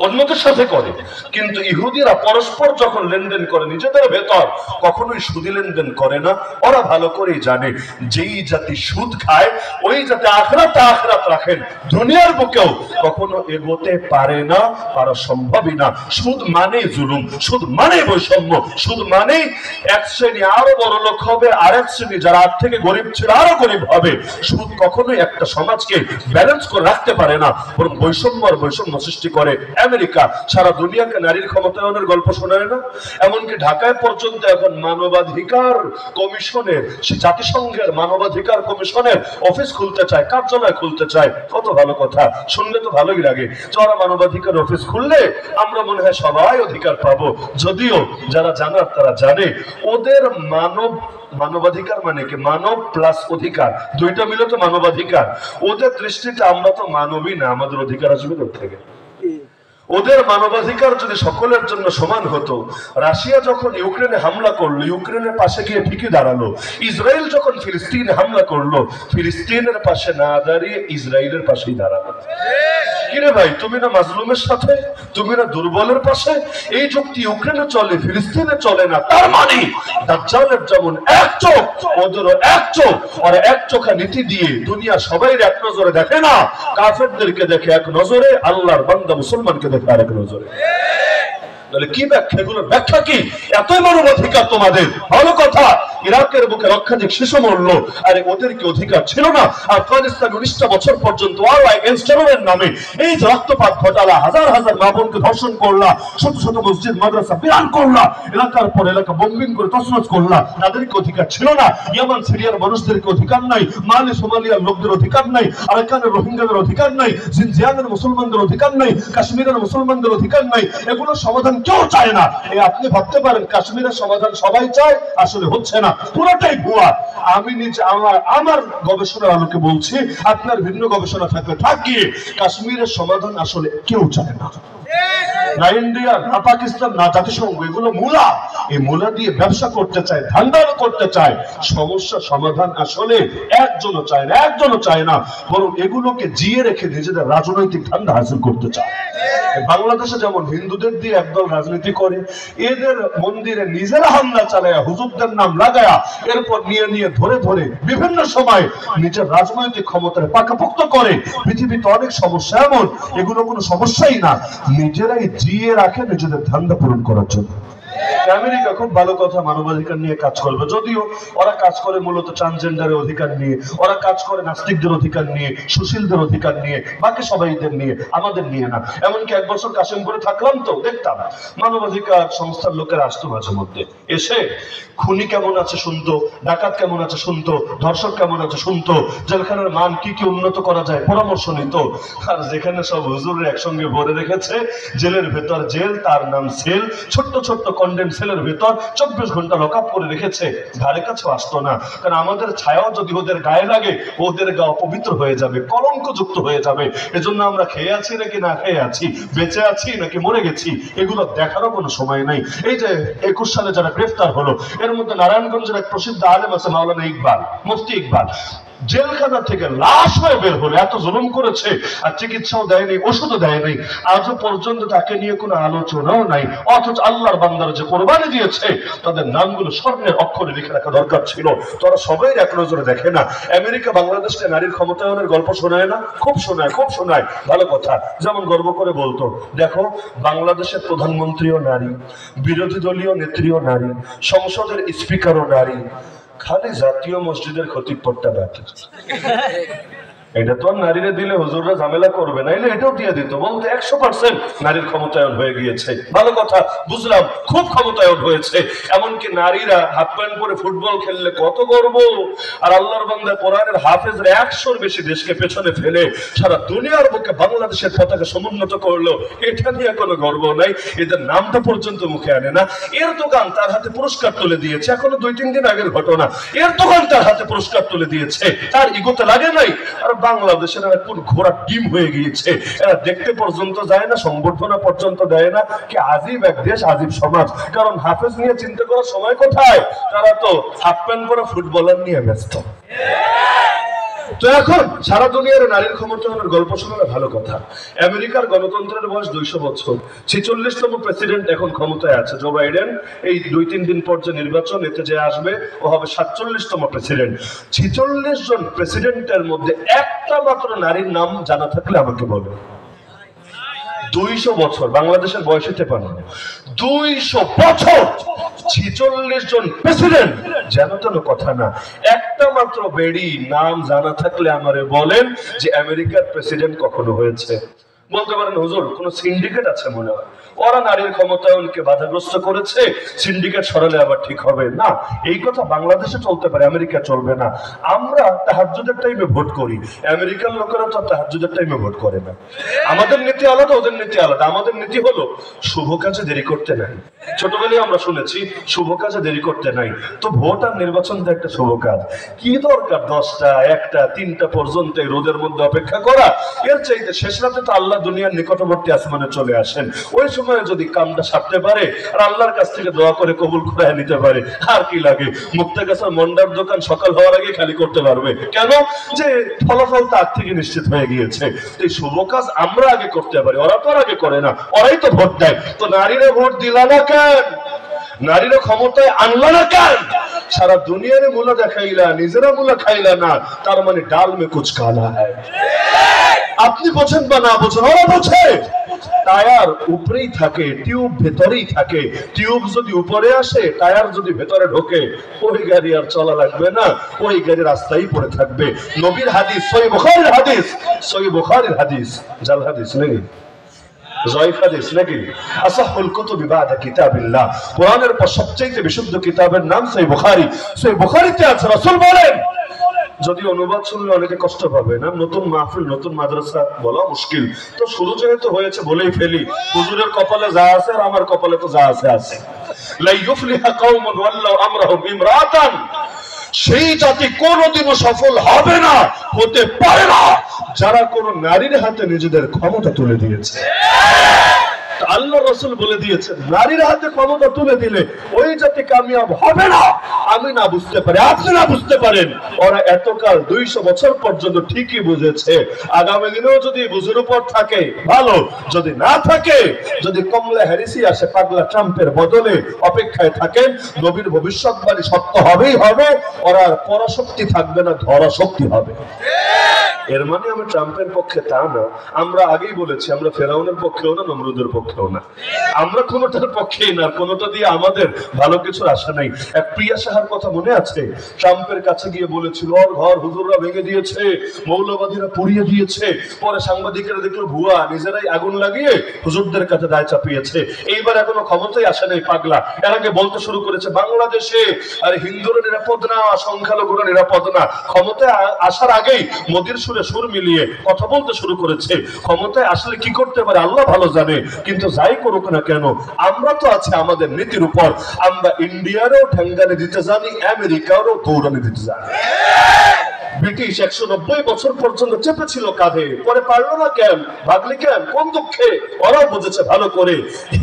অন্যদের সাথে করে। কিন্তু ইহুদিরা পরস্পর যখন লেনদেন করে নিজেদের ভেতর, কখনোই সুদি লেনদেন করে না। ওরা ভালো করেই জানে যেই জাতি সুদ খায় ওই জাতি আখিরাতে আখিরাত রাখেন, দুনিয়ার বুকেও কখনো এগোতে পারে না, পারা সম্ভবই না। সুদ মানে জুলুম, সুদ মানে বৈষম্য, সুদ মানে এক শ্রেণী আরো বড় লোক হবে, আরেক শ্রেণী যারা আগ থেকে গরিব ছিল আরো গরিব হবে। সুদ কখনোই একটা সমাজকে ব্যালেন্স করে রাখতে পারে না, বরং বৈষম্য আর বৈষম্য সৃষ্টি করে। আমেরিকা সারা দুনিয়াকে নারীর ক্ষমতায়নের গল্প শোনায় না? এমনকি ঢাকায় পর্যন্ত এখন মানবাধিকার কমিশনের, জাতিসংঘের মানবাধিকার কমিশনের অফিস খুলতে চায়, কার্যালয় খুলতে চায়। কত ভালো কথা, শুনলে তো ভালোই লাগে। যারা মানবাধিকার অফিস খুললে আমরা মনে হয় সবাই অধিকার পাবো। যদিও যারা জানার তারা জানে ওদের মানবাধিকার মানে কি, মানব প্লাস অধিকার, দুইটা মিলে তো মানবাধিকার। ওদের দৃষ্টিতে আমরা তো মানবই না, আমাদের অধিকার আসবে কোথা থেকে? ওদের মানবাধিকার যদি সকলের জন্য সমান হতো, রাশিয়া যখন ইউক্রেনে হামলা করলো ইউক্রেনের পাশে গিয়ে ঠিকই দাঁড়ালো, ইসরায়েল যখন ফিলিস্তিনে হামলা করলো ফিলিস্তিনের পাশে না দাঁড়িয়ে ইসরায়েলের পাশেই দাঁড়ালো। কিরে ভাই, তুমি না মাজলুমের সাথে, তুমি না দুর্বলের পাশে? এই যুক্তি ইউক্রেনে চলে, ফিলিস্তিনে চলে না। তার মানে দাজ্জালের যেমন এক চোখ, ওদেরও এক চোখ। আর এক চোখা নীতি দিয়ে দুনিয়া সবাই এক নজরে দেখে না, কাফেরদেরকে দেখে এক নজরে, আল্লাহর বান্দা মুসলমানকে দেখে আরেক নজরে। তাহলে কি ব্যাখ্যা, এগুলোর ব্যাখ্যা কি? এতই মানবাধিকার তোমাদের, ভালো কথা। ইরাকের বুকে লক্ষাধিক শিশু মরলো, আরে ওদের কি অধিকার ছিল না? আফগানিস্তান 19টা বছর পর্যন্ত ওয়ার এগেইনস্ট টেররের নামে এই যে রক্তপাত ঘটালা, হাজার হাজার মা বোনকে ধর্ষণ করলা, শত শত মসজিদ মাদ্রাসা বিরান করলা, এলাকার পর এলাকা বোম্বিং করে তছনছ করলা, তাদের কি অধিকার ছিল না? ইয়ামান সিরিয়ার মানুষদেরকে অধিকার নাই, মালি সোমালিয়ার লোকদের অধিকার নাই, আরাকানের রোহিঙ্গাদের অধিকার নাই, জিনজিয়াংয়ের মুসলমানদের অধিকার নাই, কাশ্মীরের মুসলমানদের অধিকার নাই। এগুলো সমাধান কেউ চায় না। আপনি ভাবতে পারেন কাশ্মীরের সমাধান সবাই চায়, আসলে হচ্ছে না, পুরোটাই ভুয়া। আমি নিজে আমার গবেষণার আলোকে বলছি, আপনার ভিন্ন গবেষণা থাকলে থাকিয়ে, কাশ্মীরের সমাধান আসলে কেউ চায় না। না ইন্ডিয়া, না পাকিস্তান, না জাতিসংঘ, এগুলো মূলা। এই মূলা দিয়ে ব্যবসা করতে চায়, ধান্দাও করতে চায়। সমস্যা সমাধান আসলে একজনও চায় না, বরং এগুলোকে জিয়ে রেখে নিজেদের রাজনৈতিক ধান্দা হাসিল করতে চায়। বাংলাদেশে যেমন হিন্দুদের দিয়ে একদল রাজনীতি করে, এদের মন্দিরে নিজেরা হামলা চালায়া হুজুরদের নাম লাগায়া এরপর নিয়ে নিয়ে ধরে ধরে বিভিন্ন সময় নিজের রাজনৈতিক ক্ষমতায় পাকাপোক্ত করে। পৃথিবীতে অনেক সমস্যা এমন, এগুলো কোনো সমস্যাই না, নিজেরাই জিয়ে রাখে নিজেদের ধান্দা পূরণ করার জন্য। আমেরিকা খুব ভালো কথা, মানবাধিকার নিয়ে কাজ করবে, যদিও ওরা কাজ করে মূলত ট্রান্সজেন্ডারের অধিকার নিয়ে, ওরা কাজ করে নাস্তিকদের অধিকার নিয়ে, সুশীলদের অধিকার নিয়ে, বাকি সবাইদের নিয়ে, আমাদের নিয়ে না। এমনকি 1 বছর কাশিমপুরে থাকলাম তো দেখতাম মানবাধিকার সংস্থার লোকেরা আসতো মাঝে মধ্যে, এসে খুনি কেমন আছে শুনতো, ডাকাত কেমন আছে শুনতো, ধর্ষক কেমন আছে শুনতো, জেলখানার মান কি কি উন্নত করা যায় পরামর্শ নিত। আর যেখানে সব হুজুরের একসঙ্গে ভরে রেখেছে, জেলের ভেতর জেল, তার নাম সেল, ছোট্ট ছোট্ট কন্ডেম সেলের ভেতর 24 ঘন্টা লক আপ করে রেখেছে, ধারে কাছেও আসতো না। কারণ আমাদের ছায়াও যদি ওদের গায়ে লাগে, ওদের গা অপবিত্র হয়ে যাবে, কলঙ্কযুক্ত হয়ে যাবে। এজন্য আমরা খেয়ে আছি নাকি না খেয়ে আছি, বেঁচে আছি নাকি মরে গেছি, এগুলো দেখারও কোনো সময় নাই। এই যে 21 সালে যারা গ্রেফতার হলো, এর মধ্যে নারায়ণগঞ্জের এক প্রসিদ্ধ আলেম আছে মাওলানা ইকবাল, মুফতি ইকবাল, জেলখানা থেকে লাশ হয়ে বের হলো। এত জুলুম করেছে, আর চিকিৎসাও দেয়নি, ওষুধও দেয়নি, আজও পর্যন্ত তাকে নিয়ে কোনো আলোচনাও নাই। অথচ আল্লাহর বান্দারা যে কোরবানি দিয়েছে, তাদের নামগুলো স্বর্ণের অক্ষরে লিখে রাখা দরকার ছিল। তোরা সবাই এক নজরে দেখে না। আমেরিকা বাংলাদেশকে নারীর ক্ষমতায়নের গল্প শোনায় না? খুব শোনায়, খুব শোনায়, ভালো কথা। যেমন গর্ব করে বলতো, দেখো বাংলাদেশের প্রধানমন্ত্রীও নারী, বিরোধী দলীয় নেত্রীও নারী, সংসদের স্পিকারও নারী, খালি জাতীয় মসজিদের খতিবপট্টা বাকি। এটা তো নারীরা দিলে হুজুররা ঝামেলা করবে না, এলে এটাও দিয়ে দিত, বলতে 100% নারীর ক্ষমতায়ন হয়ে গিয়েছে। ভালো কথা, বুঝলাম, খুব ক্ষমতায়ন হয়েছে। এমনকি নারীরা হাফ প্যান্ট পরে ফুটবল খেললে কত গর্ব। আর আল্লাহর বান্দা কোরআনের হাফেজরা 100-র বেশি দেশকে পেছনে ফেলে সারা দুনিয়ার বুকে বাংলাদেশের পতাকা সমুন্নত করলো, এটা নিয়ে কোনো গর্ব নাই। এদের নামটা পর্যন্ত মুখে আনে না। এর দোকান তার হাতে পুরস্কার তুলে দিয়েছে, এখনো 2-3 দিন আগের ঘটনা। এর দোকান তার হাতে পুরস্কার তুলে দিয়েছে, তার ইগোতে লাগে নাই। আর বাংলাদেশের কোন ঘোড়া টিম হয়ে গিয়েছে, এরা দেখতে পর্যন্ত যায় না, সংবর্ধনা পর্যন্ত দেয় না। কি আজীব এক দেশ, আজীব সমাজ। কারণ হাফেজ নিয়ে চিন্তা করার সময় কোথায়, তারা তো হাফ প্যান্ট পরা ফুটবলার নিয়ে ব্যস্ত। তো এখন সারা দুনিয়ার নারীর ক্ষমতায়নের গল্প শোনালে ভালো কথা। আমেরিকার গণতন্ত্রের বয়স 200 বছর, 46তম প্রেসিডেন্ট এখন ক্ষমতায় আছে জো বাইডেন। এই 2-3 দিন পর যে নির্বাচন, এতে যে আসবে, ও হবে 47তম প্রেসিডেন্ট। 46 জন প্রেসিডেন্টের মধ্যে একটা মাত্র নারীর নাম জানা থাকলে আমাকে বলো। 200 বছর, বাংলাদেশের বয়স হতে পারে 200 বছর, 46 জন প্রেসিডেন্ট, জানো তো কথা না। একটা মাত্র বেড়ি নাম জানা থাকলে আমারে বলেন যে আমেরিকার প্রেসিডেন্ট কখনো হয়েছে। বলতে পারেন হুজুর কোন সিন্ডিকেট আছে মনে হয়, ওরা নারীর ক্ষমতায়নকে বাধাগ্রস্ত করেছে, সিন্ডিকেট সরালে আবার ঠিক হবে না। এই কথা বাংলাদেশে চলতে পারে, আমেরিকা চলবে না। আমরা তাহাজ্জুদের টাইমে ভোট করি, আমেরিকার লোকেরা তো তাহাজ্জুদের টাইমে ভোট করে না। আমাদের নীতি আলাদা, ওদের নীতি আলাদা। আমাদের নীতি হলো শুভ কাজে দেরি করতে নাই। ছোটবেলায় আমরা শুনেছি শুভ কাজে দেরি করতে নাই। তো ভোট আর নির্বাচন তো একটা শুভ কাজ। কি দরকার 10টা, 1টা, 3টা পর্যন্ত রোদের মধ্যে অপেক্ষা করা? এর চাইতে শেষ রাতে তো আল্লাহ দুনিয়ার নিকটবর্তী আসমানে চলে আসেন। ওই সময় যদি কামটা সারতে পারে আর আল্লাহর কাছ থেকে দোয়া করে কবুল করে নিতে পারে, আর কি লাগে? মুক্তাগাছার মন্ডার দোকান সকাল হওয়ার আগে খালি করতে পারবে। কেন? যে ফলাফল তার থেকে নিশ্চিত হয়ে গিয়েছে। এই শুভ কাজ আমরা আগে করতে পারি, ওরা তো আর আগে করে না, ওরাই তো ভোট দেয়। তো নারীরা ভোট দিলা না কেন? নারীরা ক্ষমতায় আনলা না কেন? সারা দুনিয়ারে মুলা দেখাইলা, নিজেরা মুলা খাইলা না, তার মানে ডাল মে কুছ কালা হ্যায়। আপনি বোঝেন বা না বোঝেন, ওরা বোঝে। টায়ার উপরেই থাকে, টিউব ভেতরেই থাকে। টিউব যদি উপরে আসে, টায়ার যদি ভেতরে ঢোকে, ওই গাড়ি আর চলা লাগবে না, ওই গাড়ি রাস্তায় পড়ে থাকবে। নবীর হাদিস, সহিহ বুখারীর হাদিস, সহিহ বুখারীর হাদিস, জাল হাদিস নাকি জয়ীফ হাদিস নাকি? আসাহুল কুতুবি বাদা কিতাবিল্লাহ, কোরআনের পর সবচেয়ে বিশুদ্ধ কিতাবের নাম সহিহ বুখারী। সহিহ বুখারীতে আছে, রাসূল বলেন, যদি অনুবাদ শুনলে অনেকে কষ্ট পাবে না, নতুন মাহফিল, নতুন মাদ্রাসা বলা মুশকিল, তো শুরু যেহেতু হয়েছে বলেই ফেলি। হুজুরের কপালে যা আছে আর আমার কপালে তো যা আছে আছে। লা ইউফলিহা কওমুন ওয়াল্লাহু আমরাহুম ইমরাতান, সেই জাতি কোনোদিনও সফল হবে না, হতে পারে না, যারা কোন নারীর হাতে নিজেদের ক্ষমতা তুলে দিয়েছে। আল্লাহ রাসূল বলে দিয়েছেন নারীর হাতে ক্ষমতা তুলে দিলে ওই জাতি কামিয়াব হবে না। আমি না বুঝতে পারি, আপনি না বুঝতে পারেন, ওরা এতকাল 200 বছর পর্যন্ত ঠিকই বুঝেছে। আগামী দিনেও যদি বুঝের উপর থাকে ভালো, যদি না থাকে, যদি কমলা হ্যারিসই আসে পাগলা ট্রাম্পের বদলে অপেক্ষায় থাকেন, নবীর ভবিষ্যৎবাণী সত্য হবেই হবে। ওরা আর পরাশক্তি থাকবে না, ধরাশক্তি হবে। এর মানে আমি ট্রাম্পের পক্ষে তা না, আমরা আগেই বলেছি আমরা ফেরাউনের পক্ষেও না, নমরুদের পক্ষেও না, আমরা কোনোটার পক্ষেই না, কোনোটা দিয়ে আমাদের ভালো কিছুর আশা নাই। এক প্রিয়া সাহার কথা মনে আছে, ট্রাম্পের কাছে গিয়ে বলেছিল ওর ঘর হুজুররা ভেঙে দিয়েছে, মৌলবাদীরা পুড়িয়ে দিয়েছে। পরে সাংবাদিকেরা দেখলো ভুয়া, নিজেরাই আগুন লাগিয়ে হুজুরদের কাছে দায় চাপিয়েছে। এইবার এখনো ক্ষমতায় আসে নাই পাগলা। এর আগে বলতে শুরু করেছে বাংলাদেশে আর হিন্দুরা নিরাপদ না, সংখ্যালঘুরা নিরাপদ না। ক্ষমতায় আসার আগেই মোদির সুরে সুর মিলিয়ে কথা বলতে শুরু করেছে। ক্ষমতায় আসলে কি করতে পারে আল্লাহ ভালো জানে, কিন্তু যাই করুক না কেন আমরা তো আছে আমাদের নীতির উপর। আমরা ইন্ডিয়ারও ঠেঙ্গানি দিতে জানি, আমেরিকারও দৌড়ানি দিতে জানি। ব্রিটিশ 190 বছর পর্যন্ত চেপেছিল কাঁধে, পরে পারলো না কেন, ভাগলি কেন, কোন দুঃখে? ওরাও বুঝেছে ভালো করে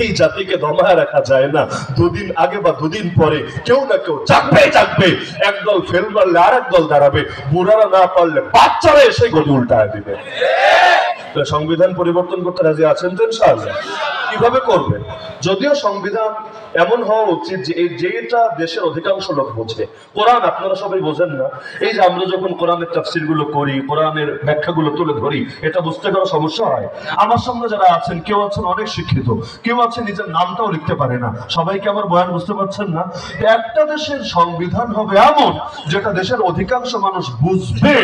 এই জাতিকে দমায় রাখা যায় না। দুদিন আগে বা দুদিন পরে কেউ না কেউ জাগবে। একদল ফেল মারলে আর একদল দাঁড়াবে, বুড়ারা না পারলে বাচ্চারা এসে গদি উল্টায় দিবে। সংবিধান পরিবর্তন করতে রাজি আছেন তো ইনশাআল্লাহ? কিভাবে করবেন? যদিও সংবিধান এমন হওয়া উচিত যে যেটা দেশের অধিকাংশ লোক বোঝে। কোরআন আপনারা সবাই বোঝেন না, এই যে আমরা যখন কোরআনের তাফসীর গুলো করি, কোরআনের ব্যাখ্যাগুলো তুলে ধরি, এটা বুঝতে কোনো সমস্যা হয়? আমার সামনে যারা আছেন, কেউ আছেন অনেক শিক্ষিত, কেউ আছে নিজের নামটাও লিখতে পারে না। সবাইকে আমার বয়ান বুঝতে পারছেন না? একটা দেশের সংবিধান হবে এমন যেটা দেশের অধিকাংশ মানুষ বুঝবে।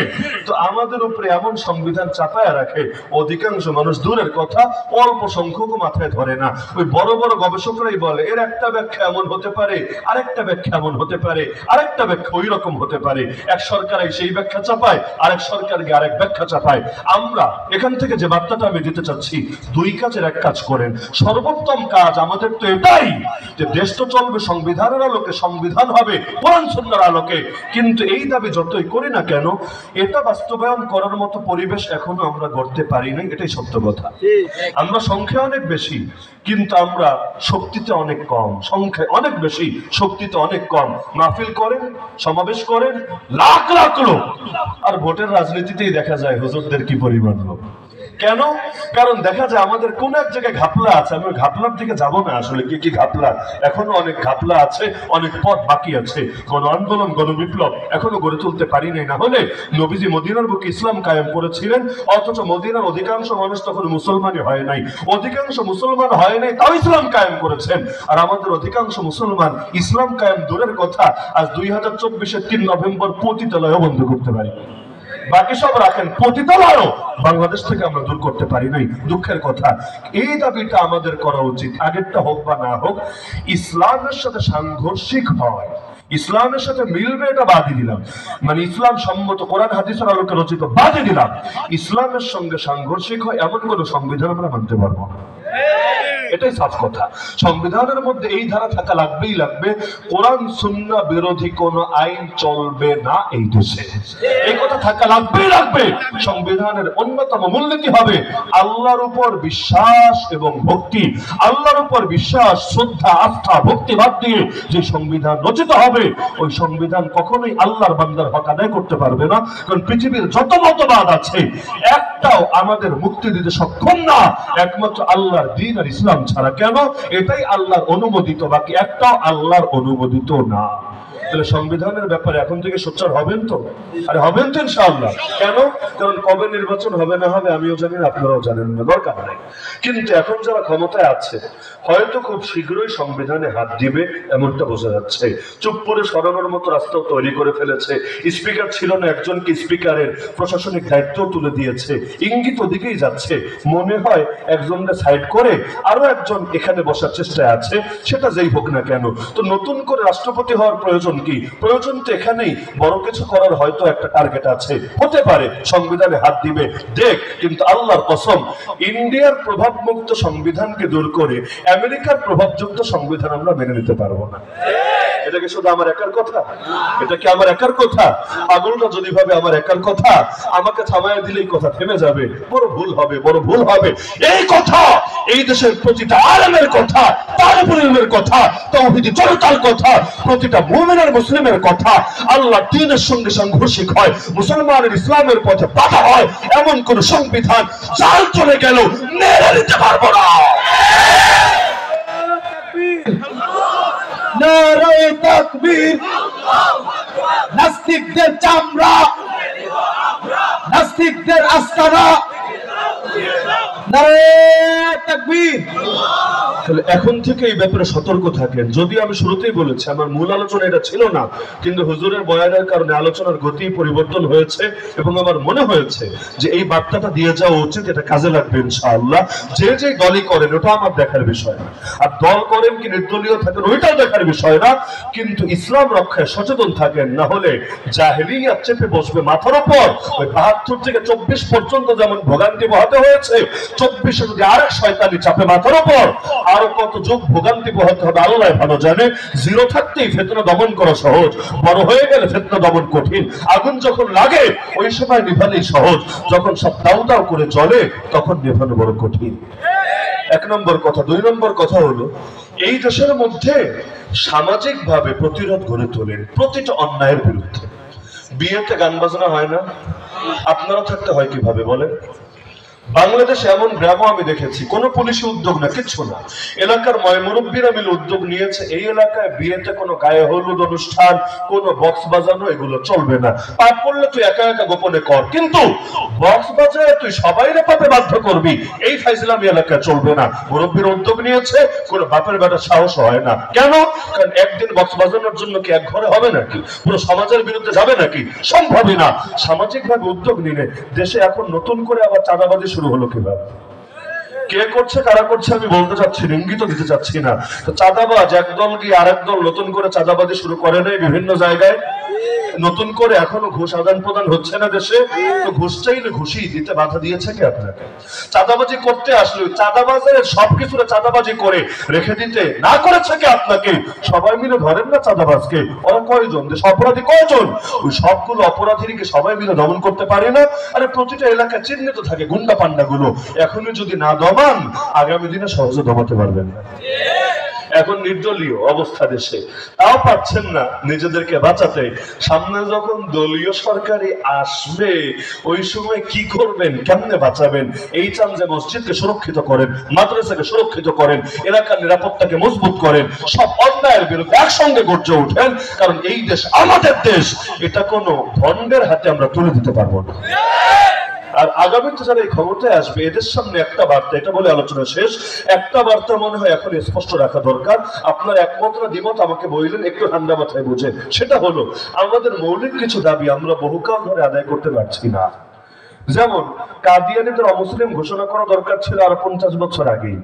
তো আমাদের উপরে এমন সংবিধান চাপায় রাখে অধিকাংশ মানুষ দূরের কথা অল্প সংখ্যক মাথায় ধরে না। ওই বড় বড় গবেষকরাই বলে এর একটা ব্যাখ্যা এমন হতে পারে, আরেকটা ব্যাখ্যা এমন হতে পারে, আরেকটা ব্যাখ্যা ওই রকম হতে পারে। এক সরকার সেই ব্যাখ্যা চাপায়, আরেক সরকার গিয়ে আরেক ব্যাখ্যা চাপায়। আমরা এখান থেকে যে বার্তাটা আমি দিতে চাচ্ছি, দুই কাজের এক কাজ করেন। সর্বোত্তম কাজ আমাদের তো এটাই যে দেশ তো চলবে সংবিধানের আলোকে, সংবিধান হবে কোরআন সুন্নাহর আলোকে। কিন্তু এই দাবি যতই করি না কেন, এটা বাস্তবায়ন করার মতো পরিবেশ এখনো আমরা গড়তে পারি নাই, এটাই সত্য কথা। আমরা সংখ্যায় অনেক বেশি, কিন্তু আমরা শক্তিতে অনেক কম। সংখ্যায় অনেক বেশি, শক্তিতে অনেক কম। মাহফিল করেন, সমাবেশ করেন লাখ লাখ লোক, আর ভোটের রাজনীতিতেই দেখা যায় হুজুরদের কি পরিমাণ লোক। কেন? কারণ দেখা যায় আমাদের কোন এক জায়গায় ঘাপলা আছে। আমি ঘাপলার দিকে যাবো না, আসলে কি কি ঘাপলা, এখনো অনেক ঘাপলা আছে, অনেক পথ বাকি আছে। গণ আন্দোলন, গণবিপ্লব এখনো গড়ে তুলতে পারি নাই। না হলে নবীজি মদিনার বুকে ইসলাম কায়েম করেছিলেন, অথচ মদিনার অধিকাংশ মানুষ তখন মুসলমানই হয় নাই। অধিকাংশ মুসলমান হয় নাই, তাও ইসলাম কায়েম করেছেন। আর আমাদের অধিকাংশ মুসলমান ইসলাম কায়েম দূরের কথা, আজ 2024-এর 3 নভেম্বর পতিতালয়ও বন্ধ করতে পারি। বাকি সব রাখেন, পতিতালয়ও বাংলাদেশ থেকে আমরা দূর করতে পারি নাই। দুঃখের কথা। এই দাবিটা আমাদের করা উচিত, আগেরটা হোক বা না হোক। ইসলামের সাথে সাংঘর্ষিক হয়, ইসলামের সাথে মিলবে এটা বাদই দিলাম, মানে ইসলাম সম্মত কোরআন হাদিসের আলোকে রচিত বাদই দিলাম। ইসলামের সঙ্গে সাংঘর্ষিক হয় এমন কোন সংবিধান আমরা মানতে পারবো না, এটাই সাফ কথা। সংবিধানের মধ্যে এই ধারা থাকা লাগবেই লাগবে, কোরআন সুন্নাহ বিরোধী কোন আইন চলবে না এই দেশে, এই কথা থাকা লাগবেই লাগবে। সংবিধানের অন্যতম মূলনীতি হবে আল্লাহর উপর বিশ্বাস এবং ভক্তি। আল্লাহর উপর বিশ্বাস, শ্রদ্ধা, আস্থা, ভক্তি বাদ দিয়ে যে সংবিধান রচিত হবে, ওই সংবিধান কখনোই আল্লাহর বান্দার হক আদায় করতে পারবে না। কারণ পৃথিবীর যত মতবাদ আছে একটাও আমাদের মুক্তি দিতে সক্ষম না, একমাত্র আল্লাহর দ্বীন আর ইসলাম ছাড়া। কেন? এটাই আল্লাহর অনুমোদিত, বাকি একটাও আল্লাহর অনুমোদিত না। তাহলে সংবিধানের ব্যাপারে এখন থেকে সোচ্চার হবেন তো? আরে হবেন তো ইনশাআল্লাহ। কেন? কারণ কবে নির্বাচন হবে না হবে আমিও জানি না, আপনারাও জানেন না, দরকার নাই। কিন্তু এখন যারা ক্ষমতায় আছে হয়তো খুব শীঘ্রই সংবিধানে হাত দিবে এমনটা বোঝা যাচ্ছে। চুপ করে সরানোর মতো রাস্তাও তৈরি করে ফেলেছে। স্পিকার ছিল না, একজনকে স্পিকারের প্রশাসনিক দায়িত্ব তুলে দিয়েছে। ইঙ্গিত ওদিকেই যাচ্ছে। মনে হয় একজনকে সাইড করে আরো একজন এখানে বসার চেষ্টায় আছে, সেটা যেই হোক না কেন। তো নতুন করে রাষ্ট্রপতি হওয়ার প্রয়োজন কি? প্রয়োজন তো এখানেই বড় কিছু করার হয়তো একটা টার্গেট আছে, হতে পারে সংবিধানে হাত দিবে দেখ। কিন্তু আল্লাহর কসম, ইন্ডিয়ার প্রভাবমুক্ত সংবিধানকে দূর করে আমেরিকার প্রভাবযুক্ত সংবিধান আমরা মেনে নিতে পারবো না। এটা কি শুধু আমার একার কথা? এটা কি আমার একার কথা? পাগলটা যদি ভাবে আমার একার কথা, আমাকে থামায় দিলেই কথা থেমে যাবে, বড় ভুল হবে, বড় ভুল হবে। এই কথা এই দেশের প্রতিটা আলেমের কথা, তালিবুল ইলমের কথা, তাওহীদি জনতার কথা, প্রতিটা মুমিনের মুসলিমের কথা আল্লাহ দ্বীনের সঙ্গে সাংঘর্ষিক হয়, মুসলমানের ইসলামের পথে বাধা হয়, এমন কোন সংবিধান চাল চলে গেল মেনে নিতে পারবো না। নারায়ে তাকবীর, নাস্তিকদের চামড়া, নাস্তিকদের আস্তানা, নারায়ে তাকবীর। তাহলে এখন থেকে এই ব্যাপারে সতর্ক থাকেন। যদি আমি শুরুতেই বলেছি আমার মূল আলোচনা এটা ছিল না, কিন্তু হুজুরের বয়ানের কারণে আলোচনার গতি পরিবর্তন হয়েছে এবং আমার মনে হয়েছে যে এই বার্তাটা দিয়ে যাওয়া উচিত, এটা কাজে লাগবে ইনশাআল্লাহ। যে যে দলই করেন ওটা আমার দেখার বিষয় না, আর দল করেন কি নির্দলীয় থাকেন ওইটাও দেখার বিষয় না, কিন্তু ইসলাম রক্ষায় সচেতন থাকেন, না হলে জাহেলিয়াত চেপে বসবে মাথার উপর। ওই ৭২ থেকে ২৪ পর্যন্ত যেমন ভোগান্তি পোহাতে হয়েছে, ২৪ যদি আরেক শয়তানি চাপে মাথার উপর, আরো কত যুগ ভোগান্তি পোহাতে হবে আল্লাহ ভালো জানে। জিরো থাকতেই ফিতনা দমন করা সহজ, বড় হয়ে গেলে ফিতনা দমন কঠিন। আগুন যখন লাগে ওই সময় নিভানোই সহজ, যখন সব দাউ দাউ করে জ্বলে তখন নিভানো বড় কঠিন। এক নম্বর কথা। ২ নম্বর কথা হলো, এই দেশের মধ্যে সামাজিক ভাবে প্রতিরোধ গড়ে তোলেন প্রতিটা অন্যায়ের বিরুদ্ধে। বিয়েতে গান বাজনা হয় না, আপনারা থাকতে হয় কিভাবে বলেন? বাংলাদেশে এমন গ্রামও আমি দেখেছি কোনো পুলিশি উদ্যোগ না, কিচ্ছু না, এলাকার ময়মুরব্বীরা মিলে উদ্যোগ নিয়েছে এই এলাকায় বিয়েতে কোনো গায়ে হলুদ অনুষ্ঠান, কোনো বক্স বাজানো এগুলো চলবে না। পাপ করলে তুই একা একা গোপনে কর, কিন্তু বক্স বাজায় তুই সবাইরে পাপে বাধ্য করবি, এই ফাইজলামি এলাকায় চলবে না। মুরব্বীর উদ্যোগ নিয়েছে, কোনো বাপের বেটা সাহস হয় না। কেন? কারণ একদিন বক্স বাজানোর জন্য কি এক ঘরে হবে নাকি? পুরো সমাজের বিরুদ্ধে যাবে নাকি? সম্ভবই না। সামাজিক ভাবে উদ্যোগ নিলে দেশে এখন নতুন করে আবার চাঁদাবাজি শুরু হলো কিভাবে? কে করছে কারা করছে আমি বলতে চাচ্ছি, ইঙ্গিত দিতে চাচ্ছি না। তো চাঁদাবাজ একদল গিয়ে আরেক দল নতুন করে চাঁদাবাজি শুরু করে নেই বিভিন্ন জায়গায়, নতুন করে এখনো ঘুষ আদান প্রদান হচ্ছে না দেশে। তো ঘুষ চাইলে ঘুষি দিতে বাধা দিয়েছে কি আপনাকে? চাঁদাবাজি করতে আসলে চাঁদাবাজের সবকিছু চাঁদাবাজি করে রেখে দিতে না করেছে কি আপনাকে? সবাই মিলে ধরেন না চাঁদাবাজকে, ওরা কয়জন, দেশ অপরাধী কয়জন? ওই সবগুলো অপরাধীকে সবাই মিলে দমন করতে পারে না? আরে প্রতিটা এলাকায় চিহ্নিত থাকে গুন্ডা পান্ডা গুলো, এখনই যদি না দমান আগামী দিনে সহজে দমাতে পারবেন না। এখন নির্দলীয় অবস্থা দেশে, তাও পাচ্ছেন না নিজেদেরকে বাঁচাতে। সামনে যখন দলীয় সরকারি আসবে ওই সময় কি করবেন, কেমনে বাঁচাবেন? এই চান যে মসজিদকে সুরক্ষিত করেন, মাদ্রাসাকে সুরক্ষিত করেন, এলাকার নিরাপত্তাকে মজবুত করেন, সব অন্যায়ের বিরুদ্ধে একসঙ্গে গর্জে ওঠেন, কারণ এই দেশ আমাদের দেশ, এটা কোনো ভণ্ডের হাতে আমরা তুলে দিতে পারবো না। আর আগামীতে যারা এই ক্ষমতায় আসবে এদের সামনে একটা বার্তা, এটা বলে আলোচনা শেষ। একটা বার্তা মনে হয় এখন স্পষ্ট রাখা দরকার। আপনার একমত না দ্বিমত আমাকে বললেন, একটু ঠান্ডা মাথায় বুঝেন। সেটা হলো আমাদের মৌলিক কিছু দাবি আমরা বহুকাল ধরে আদায় করতে পারছি না। যেমন কাদিয়ানীদের অমুসলিম ঘোষণা করা দরকার ছিল আর 50 বছর আগেই,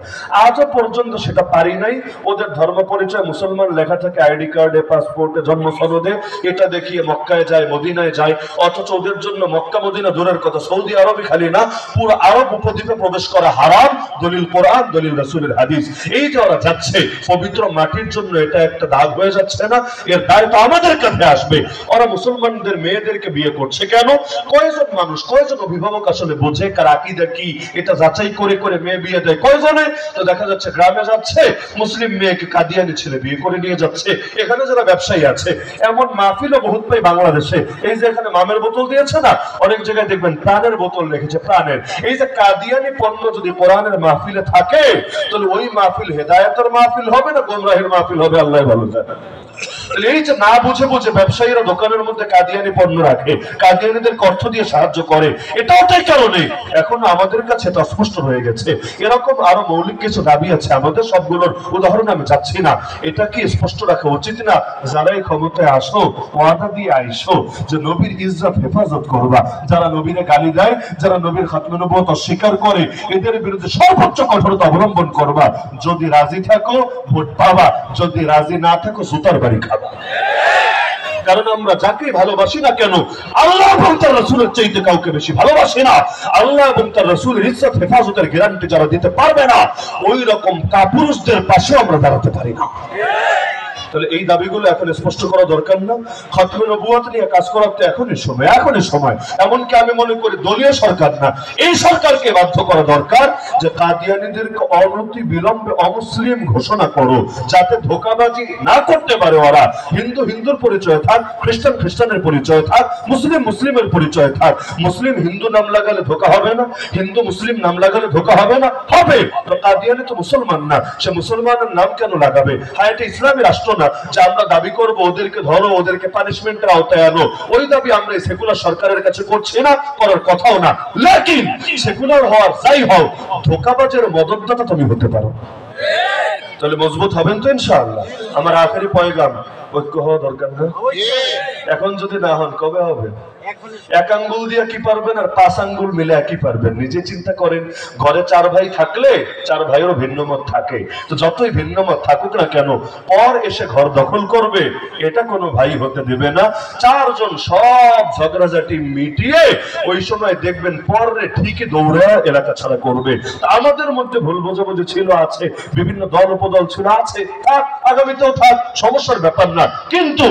আজও পর্যন্ত সেটা পারি নাই। ওদের ধর্ম পরিচয় মুসলমান লেখা থাকে আইডি কার্ডে, পাসপোর্টে, জন্ম সনদে, এটা দেখিয়ে মক্কায় যায়, মদিনায় যায়, অথচ ওদের জন্য মক্কা মদিনা দূরের কথা, সৌদি আরবই খালি না পুরো আরব উপদ্বীপে প্রবেশ করা হারাম। দলিল কোরআন, দলিল রাসূলের হাদিস। এই যে ওরা যাচ্ছে পবিত্র মাটির জন্য, এটা একটা দাগ হয়ে যাচ্ছে না? এর দায় তো আমাদের কাছে আসবে। ওরা মুসলমানদের মেয়েদেরকে বিয়ে করছে কেন? কয়জন মানুষ, কয়জন অভিভাবক আসলে বোঝে কার আকীদা কি, এটা যাচাই করে করে মেয়ে বিয়ে দেয় কয়জনে? তো দেখা যাচ্ছে গ্রামে যাচ্ছে মুসলিম মেয়েকে কাদিয়ানি ছেলে বিয়ে করে নিয়ে যাচ্ছে। এখানে যারা ব্যবসায়ী আছে, এমন মাহফিলও বহুত পাই বাংলাদেশে। এই যে এখানে মামের বোতল দিয়েছে না, অনেক জায়গায় দেখবেন প্রাণের বোতল রেখেছে, প্রাণের। এই যে কাদিয়ানি পণ্য যদি কোরআনের মাহফিলে থাকে, তাহলে ওই মাহফিল হেদায়েতের মাহফিল হবে না গোমরাহের মাহফিল হবে? আল্লাহ ভালো জানে। এই যে না বুঝে বুঝে ব্যবসায়ীরা দোকানের মধ্যে কাদিয়ানি পণ্য রাখে, কাদিয়ানিদের অর্থ দিয়ে সাহায্য করে, এটাও তাই কারণে এখন আমাদের কাছে তা স্পষ্ট হয়ে গেছে। এরকম আরো মৌলিক কিছু দাবি আছে আমাদের, সবগুলোর উদাহরণ আমি চাচ্ছি না। এটা কি স্পষ্ট রাখা উচিত না? যারাই ক্ষমতায় আসো ওয়াদা দিয়ে আইসো যে নবীর ইজ্জত হেফাজত করবা, যারা নবীরে গালি দেয়, যারা নবীর খাতমে নবুয়ত অস্বীকার করে, এদের বিরুদ্ধে সর্বোচ্চ কঠোরতা অবলম্বন করবা। যদি রাজি থাকো ভোট পাবা, যদি রাজি না থাকো জুতার বাড়ি খাবা। কারণ আমরা যাকে ভালোবাসি না কেন, আল্লাহ এবং তার রাসূলের চাইতে কাউকে বেশি ভালোবাসি না। আল্লাহ এবং তার রাসূলের ইজ্জত হেফাজতের গ্যারান্টি যারা দিতে পারবে না, ওই রকম কাপুরুষদের পাশে আমরা দাঁড়াতে পারি না। তাহলে এই দাবিগুলো এখন স্পষ্ট করা দরকার না? খতমে নবুয়ত নিয়ে কাজ করার তো এখনই সময়। এমনকি আমি মনে করি দলীয় সরকার না, এই সরকারকে বাধ্য করা দরকার যে কাদিয়ানীদেরকে অনতি বিলম্বে অমুসলিম ঘোষণা করো, যাতে ধোঁকাবাজি না করতে পারে ওরা। হিন্দু হিন্দুর পরিচয় থাক, খ্রিস্টান খ্রিস্টানের পরিচয় থাক, মুসলিম মুসলিমের পরিচয় থাক। মুসলিম হিন্দু নাম লাগালে ধোঁকা হবে না, হিন্দু মুসলিম নাম লাগালে ধোঁকা হবে না? হবে। তো কাদিয়ানী তো মুসলমান না, সে মুসলমানের নাম কেন লাগাবে? হ্যাঁ, এটা ইসলামী রাষ্ট্র না যে আমরা দাবি করব ওদেরকে ধরো, ওদেরকে পানিশমেন্টের আওতায় আনো। ওই দাবি আমরা এই সেকুলার সরকারের কাছে করছি না, করার কথাও না। লেকিন সেকুলার হওয়ার যাই হও, ধোঁকাবাজের মদতদাতা তুমি হতে পারো। তাহলে মজবুত হবেন তো ইনশাআল্লাহ। আমার আখেরি পয়গাম, ঐক্য হওয়া দরকার না? এখন যদি না হন কবে হবে? এক আঙ্গুল দিয়ে কি পারবেন আর 5 আঙ্গুল মিলে কি পারবেন? নিজে চিন্তা করেন। ঘরে 4 ভাই থাকলে 4 ভাইয়েরও ভিন্ন মত থাকে, তো যতই ভিন্ন মত থাকুক না কেন, পর এসে ঘর দখল করবে এটা কোনো ভাই হতে দেবে না। 4 জন সব ঝগড়াঝাটি মিটিয়ে ওই সময় দেখবেন পরে ঠিকই দৌড়ে এলাকা ছাড়া করবে। আমাদের মধ্যে ভুল বোঝাবুঝি ছিল, আছে, বিভিন্ন দল উপদল ছিল, আছে, থাক, আগামীতেও থাক, সমস্যার ব্যাপার না। কিন্তু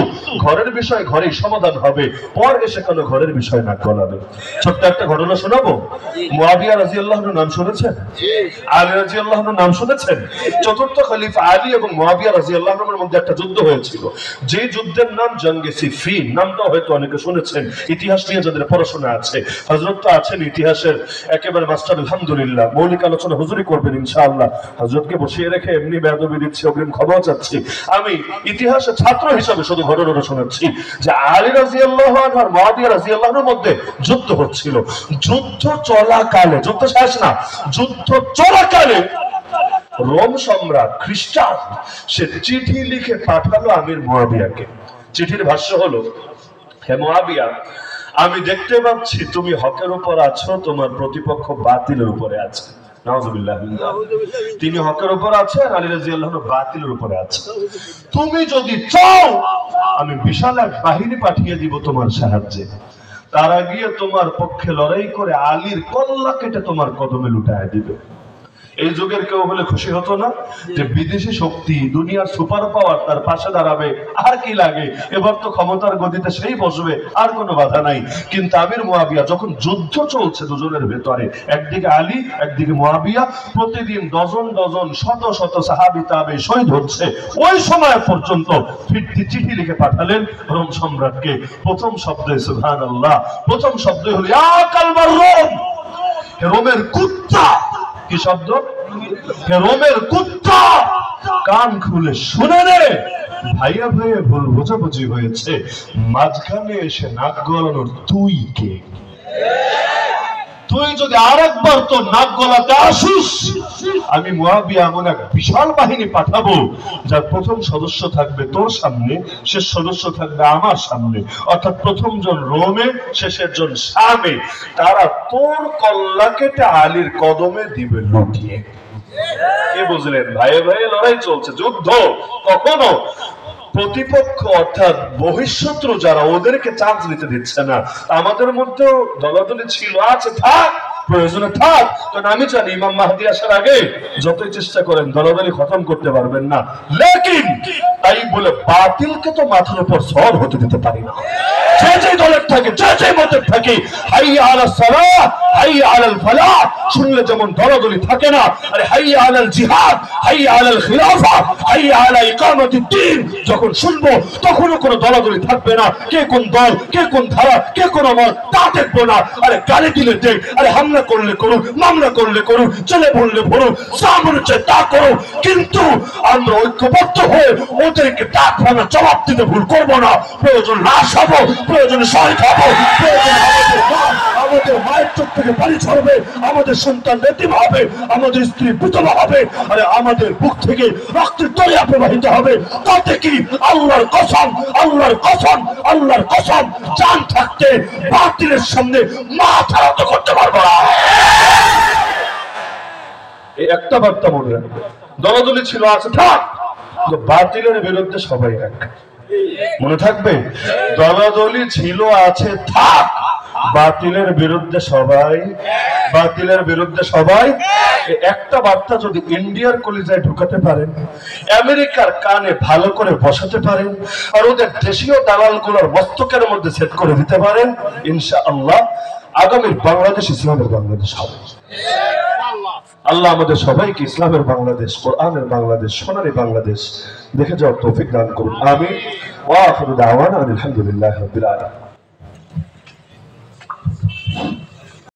ঘরের বিষয় ঘরেই সমাধান হবে, পর এসে কোনো ঘরের বিষয় না গলাবে। ছোট্ট একটা ঘটনা শোনাবো। মুয়াবিয়া রাদিয়াল্লাহু আনহু নাম শুনেছেন? আলী রাদিয়াল্লাহু আনহু নাম শুনেছেন? চতুর্থ খলিফা আলী এবং মুয়াবিয়া রাদিয়াল্লাহু আনহুর মধ্যে একটা যুদ্ধ হয়েছিল, যে যুদ্ধের নাম জঙ্গে সিফিন। নামটা হয়তো অনেকে শুনেছেন, ইতিহাস নিয়ে যাদের পড়াশোনা আছে। হযরত তো আছেন ইতিহাসের একেবারে মাস্টার, আলহামদুলিল্লাহ। মৌলিক আলোচনা হুজুরই করবেন ইনশাআল্লাহ। হযরতকে বসিয়ে রেখে এমনি বেয়াদবি দিচ্ছি, অগ্রিম ক্ষমা চাচ্ছি। আমি ইতিহাসের ছাত্র হিসাবে শুধু ঘটনাটা শোনাচ্ছি যে আলী রাদিয়াল্লাহু আনহু আর মুয়াবিয়া রাদিয়াল্লাহু আনহুর মধ্যে যুদ্ধ হচ্ছিল। যুদ্ধ চলাকালে, যুদ্ধ শেষ না, যুদ্ধ চলাকালে রোম সম্রাট খ্রিস্টান সে চিঠি লিখে পাঠালো আমির মুয়াবিয়াকে। চিঠির ভাষ্য হলো, হে মুয়াবিয়া, আমি দেখতে পাচ্ছি তুমি হকের উপর আছো, তোমার প্রতিপক্ষ বাতিলের উপরে আছে। নাউযুবিল্লাহ। তিনি হকের উপর আছেন, আলী রাদিয়াল্লাহু আনহু বাতিলের উপরে আছে। তুমি যদি চাও আমি বিশাল এক বাহিনী পাঠিয়ে দিব তোমার সাহায্যে, তারা গিয়ে তোমার পক্ষে লড়াই করে আলীর কল্লা কেটে তোমার কদমে লুটায় দিবে। এই যুগের কেউ হলে খুশি হতো না যে বিদেশি শক্তি, দুনিয়ার সুপার পাওয়ার তার পাশে দাঁড়াবে? আর কি লাগে, এবার তো ক্ষমতার গদিতে সেই বসবে, আর কোনো বাধা নাই। কিন্তু আমির মুয়াবিয়া, যখন যুদ্ধ চলছে দুজনের ভেতরে, একদিকে আলী একদিকে মুয়াবিয়া, প্রতিদিন ডজন ডজন শত শত সাহাবী তাবে শহীদ হচ্ছে, ওই সময় পর্যন্ত ফিরতি চিঠি লিখে পাঠালেন রোম সম্রাটকে। প্রথম শব্দে সুবহানাল্লাহ, প্রথম শব্দ হলো ইয়া কালবার রোম, রোমের কুত্তা। কি শব্দ? রোমের কুত্তা, কান খুলে শুনে নে, ভাইয়া ভাইয়া ভুল বোঝাবুঝি হয়েছে, মাঝখানে এসে নাক গলানোর তুই কে? তুই যদি আরেকবার তোর নাক গলাতে আসিস, আমি মুয়াবিয়া এমন এক বিশাল বাহিনী পাঠাবো যার প্রথম সদস্য থাকবে তোর সামনে, শেষ সদস্য থাকবে আমার সামনে। অর্থাৎ প্রথম জন রোমে, শেষের জন শামে। তারা তোর কল্লা কেটে আলীর কদমে দিবে লুটিয়ে। কে বুঝলেন? ভাইয়ে ভাইয়ে লড়াই চলছে, যুদ্ধ। কখনো প্রতিপক্ষ অর্থাৎ বহিঃশত্রু যারা, ওদেরকে চান্স নিতে দিচ্ছে না। আমাদের মধ্যেও দলাদলি ছিল, আছে, থাক, প্রয়োজনে থাক। কারণ আমি জানি ইমাম মাহদী আসার আগে যতই চেষ্টা করেন দলাদলি খতম করতে পারবেন না। লেকিন তাই বলে বাতিলকে তো মাথার উপর সওয়ার হতে দিতে পারি না। যে যে দলের থাকে, যে যে মতের থাকে, হাইয়া আলাস সালাহ, হাইয়া আলাল ফালাহ শুনলে যেমন দলাদলি থাকে না, আরে হাইয়া আলাল জিহাদ, হাইয়া আলাল খিলাফা, হাইয়া আলা ইকামাতিদ দ্বীন যখন শুনবো, তখনও কোনো দলাদলি থাকবে না। কে কোন দল, কে কোন ধারা, কে কোন মত, তা দেখবো না। আরে গালি দিলে দেখ, আরে হামলা করলে করুক, মামলা করলে করুক, ছেলে বললে বলুক, সামনে চাই তা করো, কিন্তু আমরা ঐক্যবদ্ধ হয়ে ওদেরকে ডাক ভাঙা জবাব দিতে ভুল করবো না। প্রয়োজন লাশ হবো, প্রয়োজনে শহীদ হবো, প্রয়োজন আমাদের মায়ের চোখ থেকে পানি ছড়বে, আমাদের সন্তান এতিম হবে, আমাদের স্ত্রী বিধবা হবে, আরে আমাদের বুক থেকে রক্তের দরিয়া প্রবাহিত হবে। তাতে কি আল্লাহর কসম, আল্লাহর কসম, আল্লাহর কসম, জান থাকতে বাতিলের সামনে মাথা নত করতে পারবো না। এই একটা বার্তা মনে রাখবে। দলাদলি ছিল, আছে, থাক, বাতিলের বিরুদ্ধে সবাই এক। মনে থাকবে, দলাদলি ছিল, আছে, থাক, বাতিলের বিরুদ্ধে সবাই, বাতিলের বিরুদ্ধে সবাই। একটা বার্তা যদি ইন্ডিয়ার কলিজায় ঢুকাতে পারেন, আমেরিকার কানে ভালো করে বসাতে পারেন, আর ওদের দেশীয় দালালগুলোর মস্তকের মধ্যে সেট করে দিতে পারেন, ইনশাআল্লাহ আগামীর বাংলাদেশ ইসলামের বাংলাদেশ হবে। আল্লাহ আমাদের সবাইকে ইসলামের বাংলাদেশ, কোরআনের বাংলাদেশ, সোনালী বাংলাদেশ দেখে যাওয়ার তৌফিক দান করুন। আমিন। ওয়া আখিরু দাওয়ানা আলহামদুলিল্লাহি রাব্বিল আলামিন।